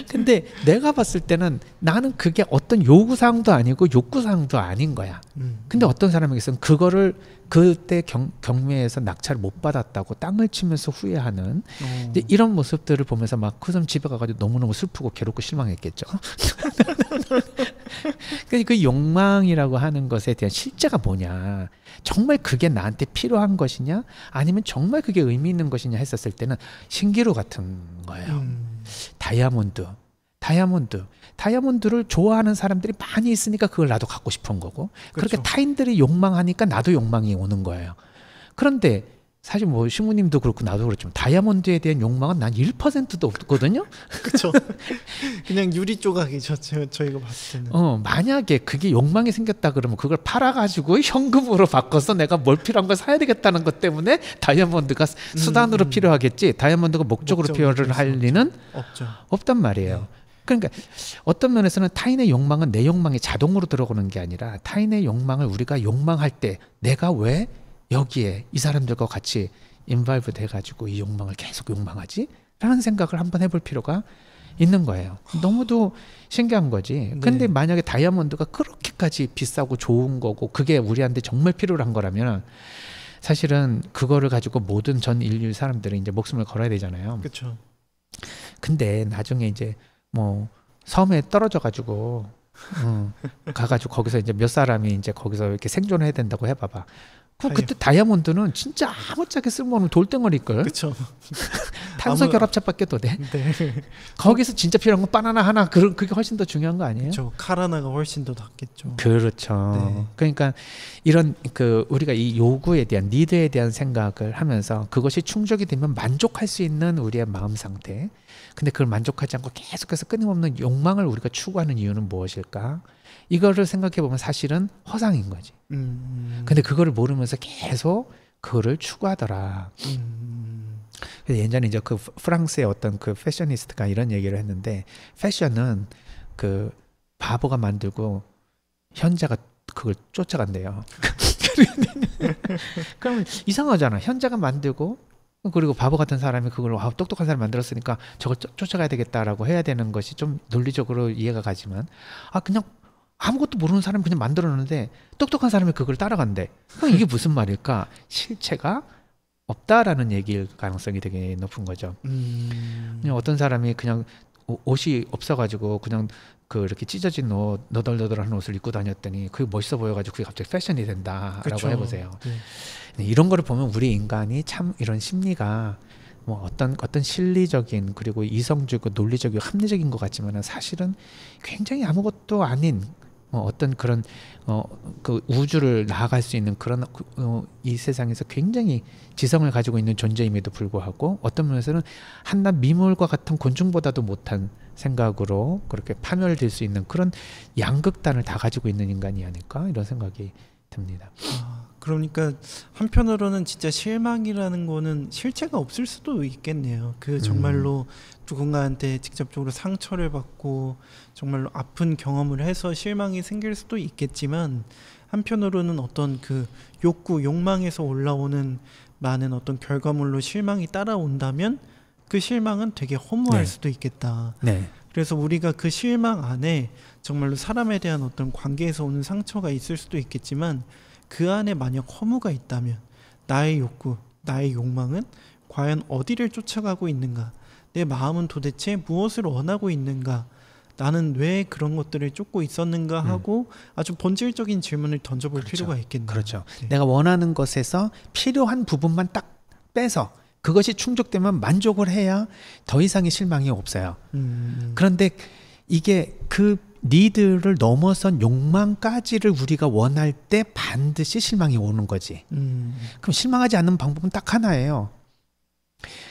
근데 내가 봤을 때는 나는 그게 어떤 요구사항도 아니고 욕구사항도 아닌 거야. 근데 어떤 사람에게서는 그거를 그때 경매에서 낙찰을 못 받았다고 땅을 치면서 후회하는 이제 이런 모습들을 보면서 막 그 사람 집에 가가지고 너무너무 슬프고 괴롭고 실망했겠죠. 그 욕망이라고 하는 것에 대한 실제가 뭐냐, 정말 그게 나한테 필요한 것이냐, 아니면 정말 그게 의미 있는 것이냐 했었을 때는 신기루 같은 거예요. 다이아몬드를 좋아하는 사람들이 많이 있으니까 그걸 나도 갖고 싶은 거고, 그렇게 타인들이 욕망하니까 나도 욕망이 오는 거예요. 그런데 사실 뭐 신부님도 그렇고 나도 그렇지만 다이아몬드에 대한 욕망은 난 1%도 없거든요. 그렇죠. 그냥 유리 조각이죠. 저희가 봤을 때는. 만약에 그게 욕망이 생겼다 그러면 그걸 팔아가지고 현금으로 바꿔서 내가 뭘 필요한 걸 사야 되겠다는 것 때문에 다이아몬드가 수단으로 필요하겠지, 다이아몬드가 목적으로 필요를 할 리는 없단 말이에요. 그러니까 어떤 면에서는 타인의 욕망은 내 욕망이 자동으로 들어오는 게 아니라, 타인의 욕망을 우리가 욕망할 때 내가 왜 여기에 이 사람들과 같이 인발브 돼가지고 이 욕망을 계속 욕망하지? 라는 생각을 한번 해볼 필요가 있는 거예요. 너무도 신기한 거지. 근데 만약에 다이아몬드가 그렇게까지 비싸고 좋은 거고 그게 우리한테 정말 필요한 거라면 사실은 그거를 가지고 모든 전 인류 사람들은 이제 목숨을 걸어야 되잖아요. 그렇죠. 근데 나중에 이제 뭐 섬에 떨어져 가지고 가가지고 거기서 이제 몇 사람이 이제 거기서 이렇게 생존해야 된다고 해봐봐. 그때 다이아몬드는 진짜 아무짝에 쓸모없는 돌덩어리일 걸. 그렇죠. 탄소 결합체밖에 더 돼. 거기서 진짜 필요한 건 바나나 하나, 그게 훨씬 더 중요한 거 아니에요? 그렇죠. 칼 하나가 훨씬 더 낫겠죠. 그렇죠. 그러니까 이런 우리가 이 요구에 대한, 니드에 대한 생각을 하면서 그것이 충족이 되면 만족할 수 있는 우리의 마음 상태. 근데 그걸 만족하지 않고 계속해서 끊임없는 욕망을 우리가 추구하는 이유는 무엇일까? 이거를 생각해 보면 사실은 허상인 거지. 근데 그거를 모르면서 계속 그거를 추구하더라. 그래서 예전에 이제 그 프랑스의 어떤 그 패셔니스트가 이런 얘기를 했는데, 패션은 그 바보가 만들고 현자가 그걸 쫓아간대요. 그러면 이상하잖아. 현자가 만들고 그리고 바보 같은 사람이 그걸 똑똑한 사람이 만들었으니까 저걸 쫓아가야 되겠다라고 해야 되는 것이 좀 논리적으로 이해가 가지만, 그냥 아무것도 모르는 사람이 그냥 만들어놨는데 똑똑한 사람이 그걸 따라간대. 그럼 이게 무슨 말일까? 실체가 없다라는 얘기일 가능성이 되게 높은 거죠. 그냥 어떤 사람이 그냥 옷이 없어가지고 그냥 그 이렇게 찢어진 옷, 너덜너덜한 옷을 입고 다녔더니 그게 멋있어 보여가지고 그게 갑자기 패션이 된다라고 그쵸. 해보세요. 네. 이런 거를 보면 우리 인간이 참 이런 심리가 뭐 어떤 실리적인 그리고 이성적이고 논리적이고 합리적인 것 같지만은 사실은 굉장히 아무것도 아닌 어떤 그런 그 우주를 나아갈 수 있는 그런 이 세상에서 굉장히 지성을 가지고 있는 존재임에도 불구하고 어떤 면에서는 한낱 미물과 같은 곤충보다도 못한 생각으로 그렇게 파멸될 수 있는 그런 양극단을 다 가지고 있는 인간이 아닐까 이런 생각이 듭니다. 그러니까 한편으로는 진짜 실망이라는 거는 실체가 없을 수도 있겠네요. 그 정말로 누군가한테 직접적으로 상처를 받고 정말로 아픈 경험을 해서 실망이 생길 수도 있겠지만 한편으로는 어떤 그 욕구, 욕망에서 올라오는 많은 어떤 결과물로 실망이 따라온다면 그 실망은 되게 허무할 네. 수도 있겠다. 네, 그래서 우리가 그 실망 안에 정말로 사람에 대한 어떤 관계에서 오는 상처가 있을 수도 있겠지만 그 안에 만약 허무가 있다면 나의 욕구, 나의 욕망은 과연 어디를 쫓아가고 있는가? 내 마음은 도대체 무엇을 원하고 있는가? 나는 왜 그런 것들을 쫓고 있었는가 하고 아주 본질적인 질문을 던져볼 그렇죠. 필요가 있겠네요. 그렇죠. 네. 내가 원하는 것에서 필요한 부분만 딱 빼서 그것이 충족되면 만족을 해야 더 이상의 실망이 없어요. 그런데 이게 그 니드를 넘어선 욕망까지를 우리가 원할 때 반드시 실망이 오는 거지. 그럼 실망하지 않는 방법은 딱 하나예요.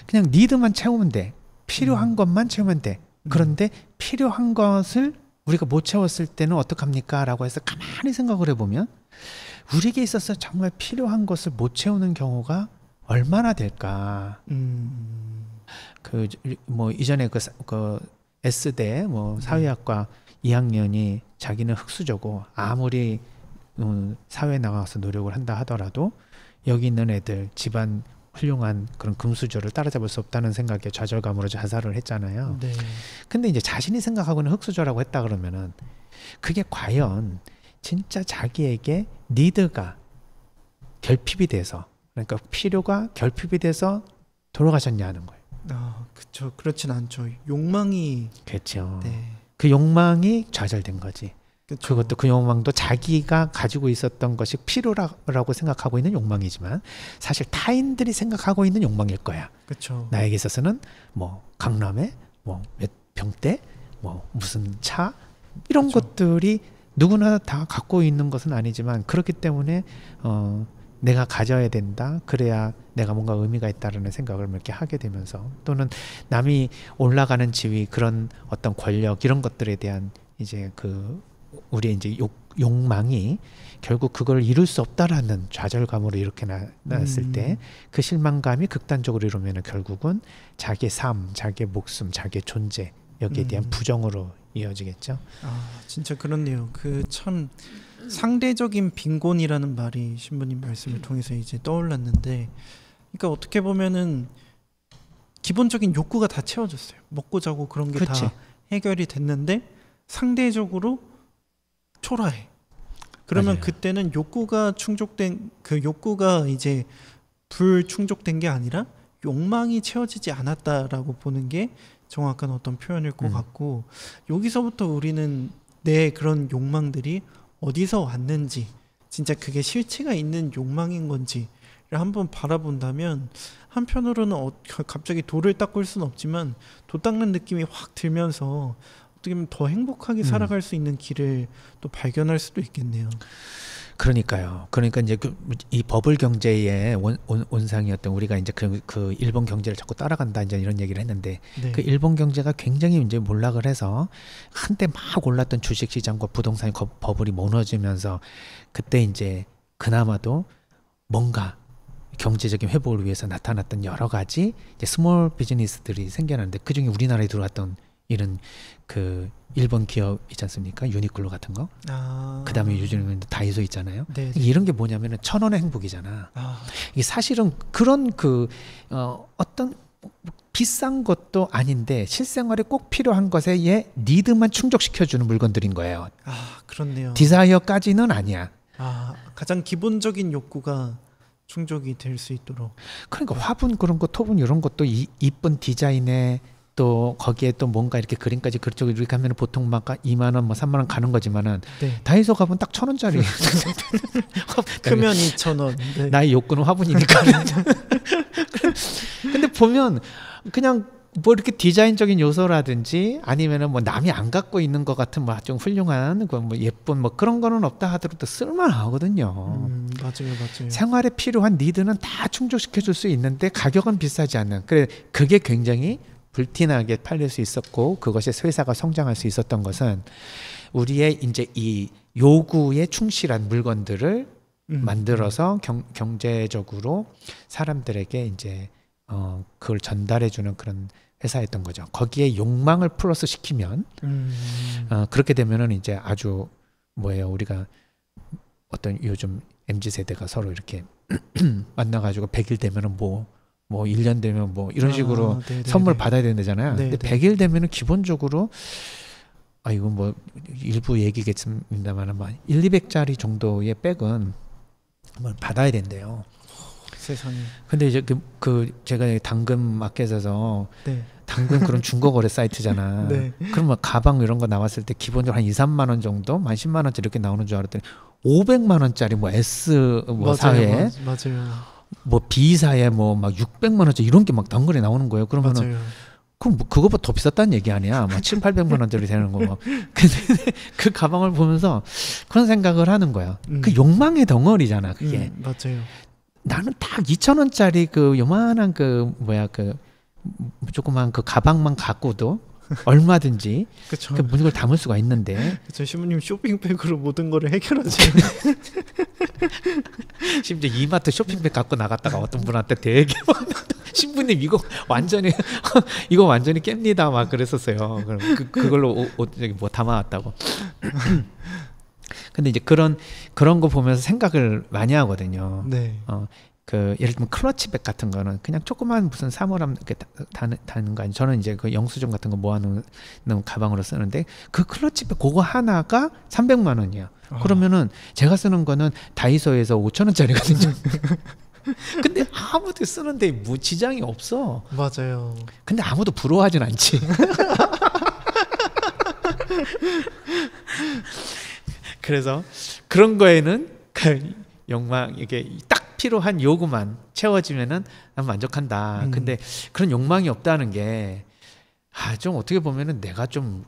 그냥 니드만 채우면 돼. 필요한 것만 채우면 돼. 그런데 필요한 것을 우리가 못 채웠을 때는 어떡합니까? 라고 해서 가만히 생각을 해보면 우리에게 있어서 정말 필요한 것을 못 채우는 경우가 얼마나 될까? 그 뭐 이전에 그 S대 뭐 사회학과 2학년이 자기는 흙수저고 아무리 사회에 나가서 노력을 한다 하더라도 여기 있는 애들 집안 훌륭한 그런 금수저를 따라잡을 수 없다는 생각에 좌절감으로 자살을 했잖아요. 네. 근데 이제 자신이 생각하고는 흙수저라고 했다 그러면은 그게 과연 진짜 자기에게 니드가 결핍이 돼서 그러니까 필요가 결핍이 돼서 돌아가셨냐는 거예요. 그렇죠. 그렇진 않죠. 욕망이 그렇죠. 네. 그 욕망이 좌절된 거지. 그쵸. 그것도 그 욕망도 자기가 가지고 있었던 것이 필요라고 생각하고 있는 욕망이지만 사실 타인들이 생각하고 있는 욕망일 거야. 그렇죠. 나에게 있어서는 뭐 강남에 뭐 몇 평대 뭐 무슨 차 이런 그쵸. 것들이 누구나 다 갖고 있는 것은 아니지만 그렇기 때문에 내가 가져야 된다. 그래야 내가 뭔가 의미가 있다라는 생각을 이렇게 하게 되면서 또는 남이 올라가는 지위 그런 어떤 권력 이런 것들에 대한 이제 그 우리의 이제 욕망이 결국 그걸 이룰 수 없다라는 좌절감으로 이렇게 나왔을 때 그 실망감이 극단적으로 이루면 결국은 자기의 삶, 자기의 목숨, 자기의 존재 여기에 대한 부정으로 이어지겠죠. 진짜 그렇네요. 그 참 상대적인 빈곤이라는 말이 신부님 말씀을 통해서 이제 떠올랐는데, 그러니까 어떻게 보면은 기본적인 욕구가 다 채워졌어요. 먹고 자고 그런 게 그치. 다 해결이 됐는데 상대적으로 초라해. 그러면 맞아요. 그때는 욕구가 충족된 그 욕구가 이제 불충족된 게 아니라 욕망이 채워지지 않았다라고 보는 게 정확한 어떤 표현일 것 같고, 여기서부터 우리는 내 그런 욕망들이 어디서 왔는지, 진짜 그게 실체가 있는 욕망인 건지를 한번 바라본다면 한편으로는 갑자기 돌을 닦을 수는 없지만 도 닦는 느낌이 확 들면서 어떻게 보면 더 행복하게 살아갈 수 있는 길을 또 발견할 수도 있겠네요. 그러니까요. 그러니까 이제 이 버블 경제의 원상이었던 우리가 이제 그 일본 경제를 자꾸 따라간다 이제 이런 얘기를 했는데 네. 그 일본 경제가 굉장히 이제 몰락을 해서 한때 막 올랐던 주식 시장과 부동산 버블이 무너지면서 그때 이제 그나마도 뭔가 경제적인 회복을 위해서 나타났던 여러 가지 이제 스몰 비즈니스들이 생겨났는데 그 중에 우리나라에 들어왔던 이런 그 일본 기업 있지 않습니까? 유니클로 같은 거. 그다음에 요즘에 다이소 있잖아요. 네. 이런 게 뭐냐면은 1,000원의 행복이잖아. 이게 사실은 그런 어떤 비싼 것도 아닌데 실생활에 꼭 필요한 것에 니드만 충족시켜주는 물건들인 거예요. 그렇네요. 디자이어까지는 아니야. 가장 기본적인 욕구가 충족이 될 수 있도록. 그러니까 화분 그런 거, 토분 이런 것도 이쁜 디자인의 또 거기에 또 뭔가 이렇게 그림까지 그쪽에 이렇게 하면 보통 막 2만 원, 뭐 3만 원 가는 거지만은 네. 다이소 가면 딱 1,000원짜리. 크면 2,000원. 네. 나의 욕구는 화분이니까. 근데 보면 그냥 뭐 이렇게 디자인적인 요소라든지 아니면은 뭐 남이 안 갖고 있는 것 같은 뭐 좀 훌륭한 그 뭐 예쁜 뭐 그런 거는 없다 하더라도 쓸만하거든요. 맞아요. 생활에 필요한 니드는 다 충족시켜 줄 수 있는데 가격은 비싸지 않는. 그래 그게 굉장히 불티나게 팔릴 수 있었고 그것이 회사가 성장할 수 있었던 것은 우리의 이제 이 요구에 충실한 물건들을 만들어서 경제적으로 사람들에게 이제 그걸 전달해 주는 그런 회사였던 거죠. 거기에 욕망을 플러스 시키면 그렇게 되면은 이제 아주 뭐예요? 우리가 어떤 요즘 MZ 세대가 서로 이렇게 만나가지고 100일 되면은 뭐 1년 되면 뭐 이런 식으로 선물 받아야 된다잖아요. 근데 100일 되면은 기본적으로 이건 뭐 일부 얘기겠습니다만 1,200짜리 정도의 백은 뭐 받아야 된대요. 세상에. 근데 이제 제가 당근 마켓에서 네. 당근 그런 중고거래 사이트잖아. 네. 그러면 가방 이런 거 나왔을 때 기본적으로 한 2, 3만 원 정도, 10,000만 원짜리 이렇게 나오는 줄 알았더니 500만 원짜리 뭐 S 뭐 사회, 맞아요. 뭐 B 사회 뭐 막 600만 원짜리 이런 게 막 단거리 나오는 거예요. 그러면은 맞아요. 그럼 뭐 그거보다 더 비쌌다는 얘기 아니야? 막 700~800만 원짜리 되는 거 막. 근데 그 가방을 보면서 그런 생각을 하는 거야. 그 욕망의 덩어리잖아, 그게. 맞아요. 나는 딱 2,000원짜리 그 요만한 그 조그만 그 가방만 갖고도 얼마든지 그쵸. 그 물건을 담을 수가 있는데 그쵸. 신부님 쇼핑백으로 모든 거를 해결하지. 심지어 이마트 쇼핑백 갖고 나갔다가 어떤 분한테 되게 신부님 이거 완전히 깹니다 막 그랬었어요. 그럼 그걸로 저기 뭐 담아왔다고. 근데 이제 그런 거 보면서 생각을 많이 하거든요. 네. 예를 들면 클러치백 같은 거는 그냥 조그만 무슨 사물함 이렇게 다는 거 아니에요. 저는 이제 그 영수증 같은 거 모아놓는 가방으로 쓰는데 그 클러치백 그거 하나가 300만 원이야. 그러면은 제가 쓰는 거는 다이소에서 5,000원짜리거든요. 근데 아무도 쓰는데 뭐 지장이 없어. 맞아요. 근데 아무도 부러워하진 않지. 그래서 그런 거에는 그 욕망 이게 딱 필요한 요구만 채워지면은 난 만족한다. 근데 그런 욕망이 없다는 게 좀 어떻게 보면은 내가 좀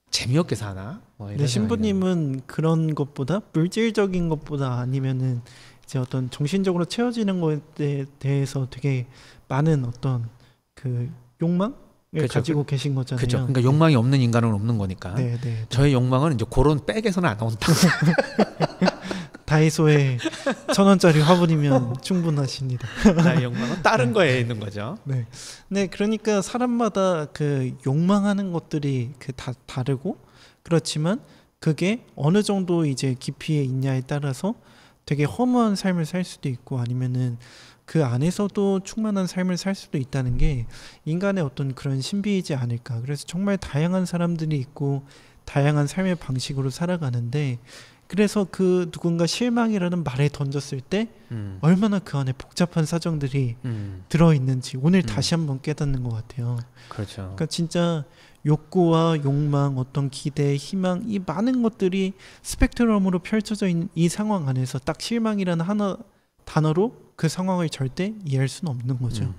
재미없게 사나? 뭐 이런 네, 신부님은 그런 것보다 물질적인 것보다 아니면은 이제 어떤 정신적으로 채워지는 것에 대해서 되게 많은 어떤 그 욕망을 그렇죠. 가지고 계신 거잖아요. 그렇죠. 그러니까 욕망이 없는 인간은 없는 거니까. 네. 저의 욕망은 이제 그런 백에서는 안 나온다. 다이소에 1,000원짜리 화분이면 충분하십니다. 나의 욕망은 다른 거에 있는 거죠. 네, 그러니까 사람마다 그 욕망하는 것들이 다 다르고 그렇지만 그게 어느 정도 이제 깊이에 있냐에 따라서 되게 허무한 삶을 살 수도 있고 아니면은 그 안에서도 충만한 삶을 살 수도 있다는 게 인간의 어떤 그런 신비이지 않을까. 그래서 정말 다양한 사람들이 있고 다양한 삶의 방식으로 살아가는데 그래서 그 누군가 실망이라는 말에 던졌을 때 얼마나 그 안에 복잡한 사정들이 들어있는지 오늘 다시 한번 깨닫는 것 같아요. 그렇죠. 그러니까 진짜 욕구와 욕망, 어떤 기대, 희망 이 많은 것들이 스펙트럼으로 펼쳐져 있는 이 상황 안에서 딱 실망이라는 하나 단어로 그 상황을 절대 이해할 수는 없는 거죠.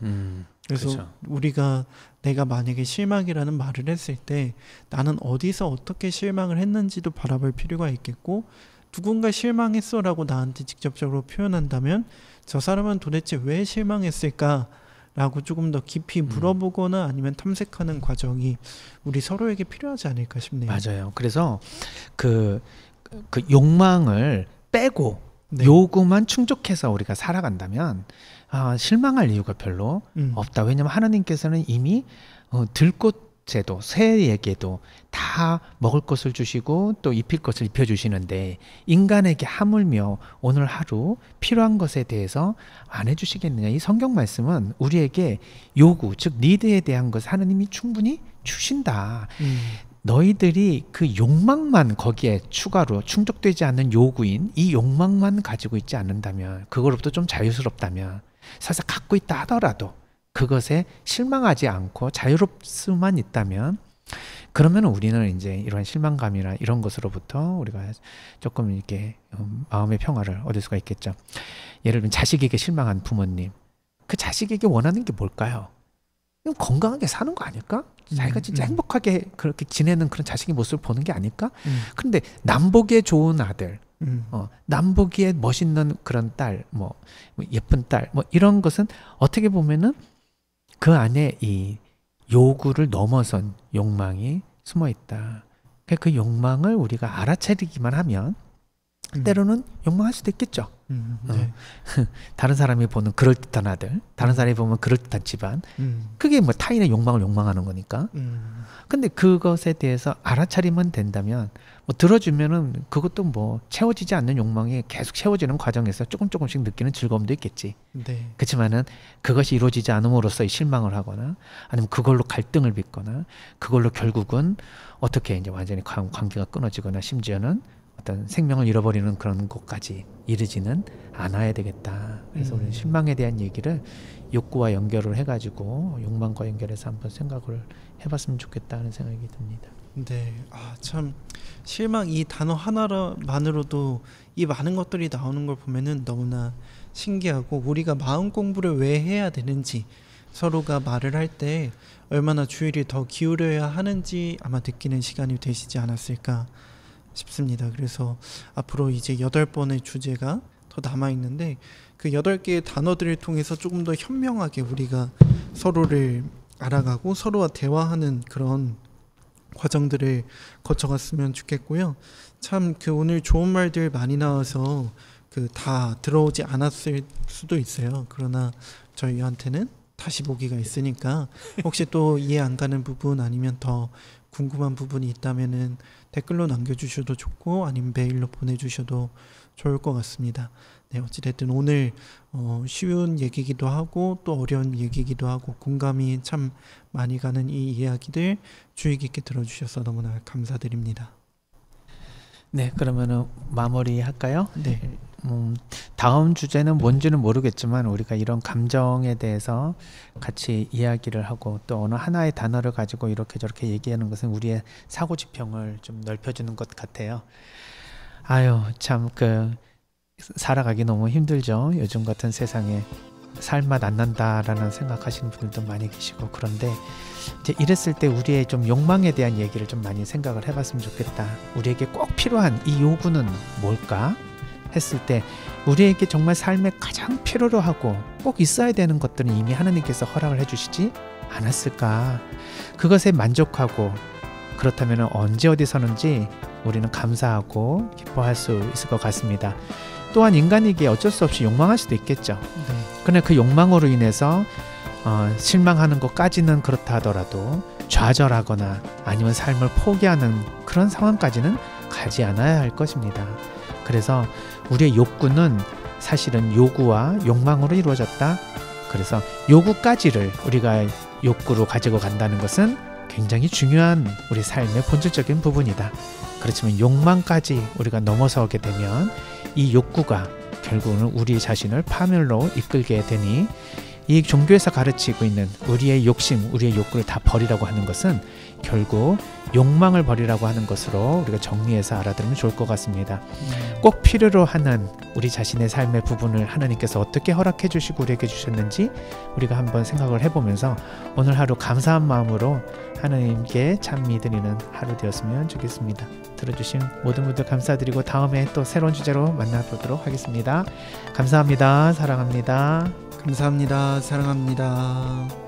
그래서 그렇죠. 우리가 내가 만약에 실망이라는 말을 했을 때 나는 어디서 어떻게 실망을 했는지도 바라볼 필요가 있겠고 누군가 실망했어 라고 나한테 직접적으로 표현한다면 저 사람은 도대체 왜 실망했을까 라고 조금 더 깊이 물어보거나 아니면 탐색하는 과정이 우리 서로에게 필요하지 않을까 싶네요. 맞아요. 그래서 그 욕망을 빼고 네. 요구만 충족해서 우리가 살아간다면 실망할 이유가 별로 없다. 왜냐하면 하나님께서는 이미 들꽃에도 새에게도 다 먹을 것을 주시고 또 입힐 것을 입혀주시는데 인간에게 하물며 오늘 하루 필요한 것에 대해서 안 해주시겠느냐. 이 성경 말씀은 우리에게 요구 즉 니드에 대한 것을 하나님이 충분히 주신다. 너희들이 그 욕망만 거기에 추가로 충족되지 않는 요구인 이 욕망만 가지고 있지 않는다면 그거로부터 좀 자유스럽다면 설사 갖고 있다 하더라도 그것에 실망하지 않고 자유롭 수만 있다면 그러면 우리는 이제 이런 실망감이나 이런 것으로부터 우리가 조금 이렇게 마음의 평화를 얻을 수가 있겠죠. 예를 들면 자식에게 실망한 부모님, 그 자식에게 원하는 게 뭘까요? 그냥 건강하게 사는 거 아닐까? 자기가 진짜 행복하게 그렇게 지내는 그런 자식의 모습을 보는 게 아닐까? 그런데 남보기에 좋은 아들, 남보기에 멋있는 그런 딸, 뭐 예쁜 딸, 뭐 이런 것은 어떻게 보면은 그 안에 이 요구를 넘어선 욕망이 숨어 있다. 그 욕망을 우리가 알아차리기만 하면 때로는 욕망할 수도 있겠죠. 네. 다른 사람이 보는 그럴듯한 아들, 다른 사람이 보면 그럴듯한 집안, 그게 뭐 타인의 욕망을 욕망하는 거니까. 근데 그것에 대해서 알아차리면 된다면 뭐 들어주면은 그것도 뭐 채워지지 않는 욕망이 계속 채워지는 과정에서 조금씩 느끼는 즐거움도 있겠지. 네. 그렇지만은 그것이 이루어지지 않음으로써 실망을 하거나 아니면 그걸로 갈등을 빚거나 그걸로 결국은 어떻게 이제 완전히 관계가 끊어지거나 심지어는 어떤 생명을 잃어버리는 그런 것까지 이르지는 않아야 되겠다. 그래서 우리는 실망에 대한 얘기를 욕구와 연결을 해가지고 욕망과 연결해서 한번 생각을 해봤으면 좋겠다는 생각이 듭니다. 네, 참 실망 이 단어 하나만으로도 이 많은 것들이 나오는 걸 보면은 너무나 신기하고 우리가 마음 공부를 왜 해야 되는지 서로가 말을 할 때 얼마나 주의를 더 기울여야 하는지 아마 느끼는 시간이 되시지 않았을까 싶습니다. 그래서 앞으로 이제 8번의 주제가 더 남아있는데 그 8개의 단어들을 통해서 조금 더 현명하게 우리가 서로를 알아가고 서로와 대화하는 그런 과정들을 거쳐갔으면 좋겠고요. 참 그 오늘 좋은 말들 많이 나와서 그 다 들어오지 않았을 수도 있어요. 그러나 저희한테는 다시 보기가 있으니까 혹시 또 이해 안 가는 부분 아니면 더 궁금한 부분이 있다면은 댓글로 남겨주셔도 좋고 아니면 메일로 보내주셔도 좋을 것 같습니다. 네, 어찌됐든 오늘 쉬운 얘기기도 하고 또 어려운 얘기기도 하고 공감이 참 많이 가는 이 이야기들 주의 깊게 들어주셔서 너무나 감사드립니다. 네, 그러면은 마무리 할까요? 네. 다음 주제는 뭔지는 모르겠지만 우리가 이런 감정에 대해서 같이 이야기를 하고 또 어느 하나의 단어를 가지고 이렇게 저렇게 얘기하는 것은 우리의 사고 지평을 좀 넓혀주는 것 같아요. 아유, 참 살아가기 너무 힘들죠. 요즘 같은 세상에 살맛 안 난다라는 생각하시는 분들도 많이 계시고 그런데 이제 이랬을 때 우리의 좀 욕망에 대한 얘기를 좀 많이 생각을 해봤으면 좋겠다. 우리에게 꼭 필요한 이 요구는 뭘까? 했을 때 우리에게 정말 삶에 가장 필요로 하고 꼭 있어야 되는 것들은 이미 하나님께서 허락을 해주시지 않았을까? 그것에 만족하고 그렇다면 언제 어디서는지 우리는 감사하고 기뻐할 수 있을 것 같습니다. 또한 인간에게 어쩔 수 없이 욕망할 수도 있겠죠. 그러나 그 욕망으로 인해서 실망하는 것까지는 그렇다 하더라도 좌절하거나 아니면 삶을 포기하는 그런 상황까지는 가지 않아야 할 것입니다. 그래서 우리의 욕구는 사실은 요구와 욕망으로 이루어졌다. 그래서 요구까지를 우리가 욕구로 가지고 간다는 것은 굉장히 중요한 우리 삶의 본질적인 부분이다. 그렇지만 욕망까지 우리가 넘어서게 되면 이 욕구가 결국은 우리 자신을 파멸로 이끌게 되니 이 종교에서 가르치고 있는 우리의 욕심, 우리의 욕구를 다 버리라고 하는 것은 결국 욕망을 버리라고 하는 것으로 우리가 정리해서 알아들으면 좋을 것 같습니다. 꼭 필요로 하는 우리 자신의 삶의 부분을 하나님께서 어떻게 허락해 주시고 우리에게 주셨는지 우리가 한번 생각을 해보면서 오늘 하루 감사한 마음으로 하나님께 찬미 드리는 하루 되었으면 좋겠습니다. 들어주신 모든 분들 감사드리고 다음에 또 새로운 주제로 만나보도록 하겠습니다. 감사합니다. 사랑합니다. 감사합니다. 사랑합니다.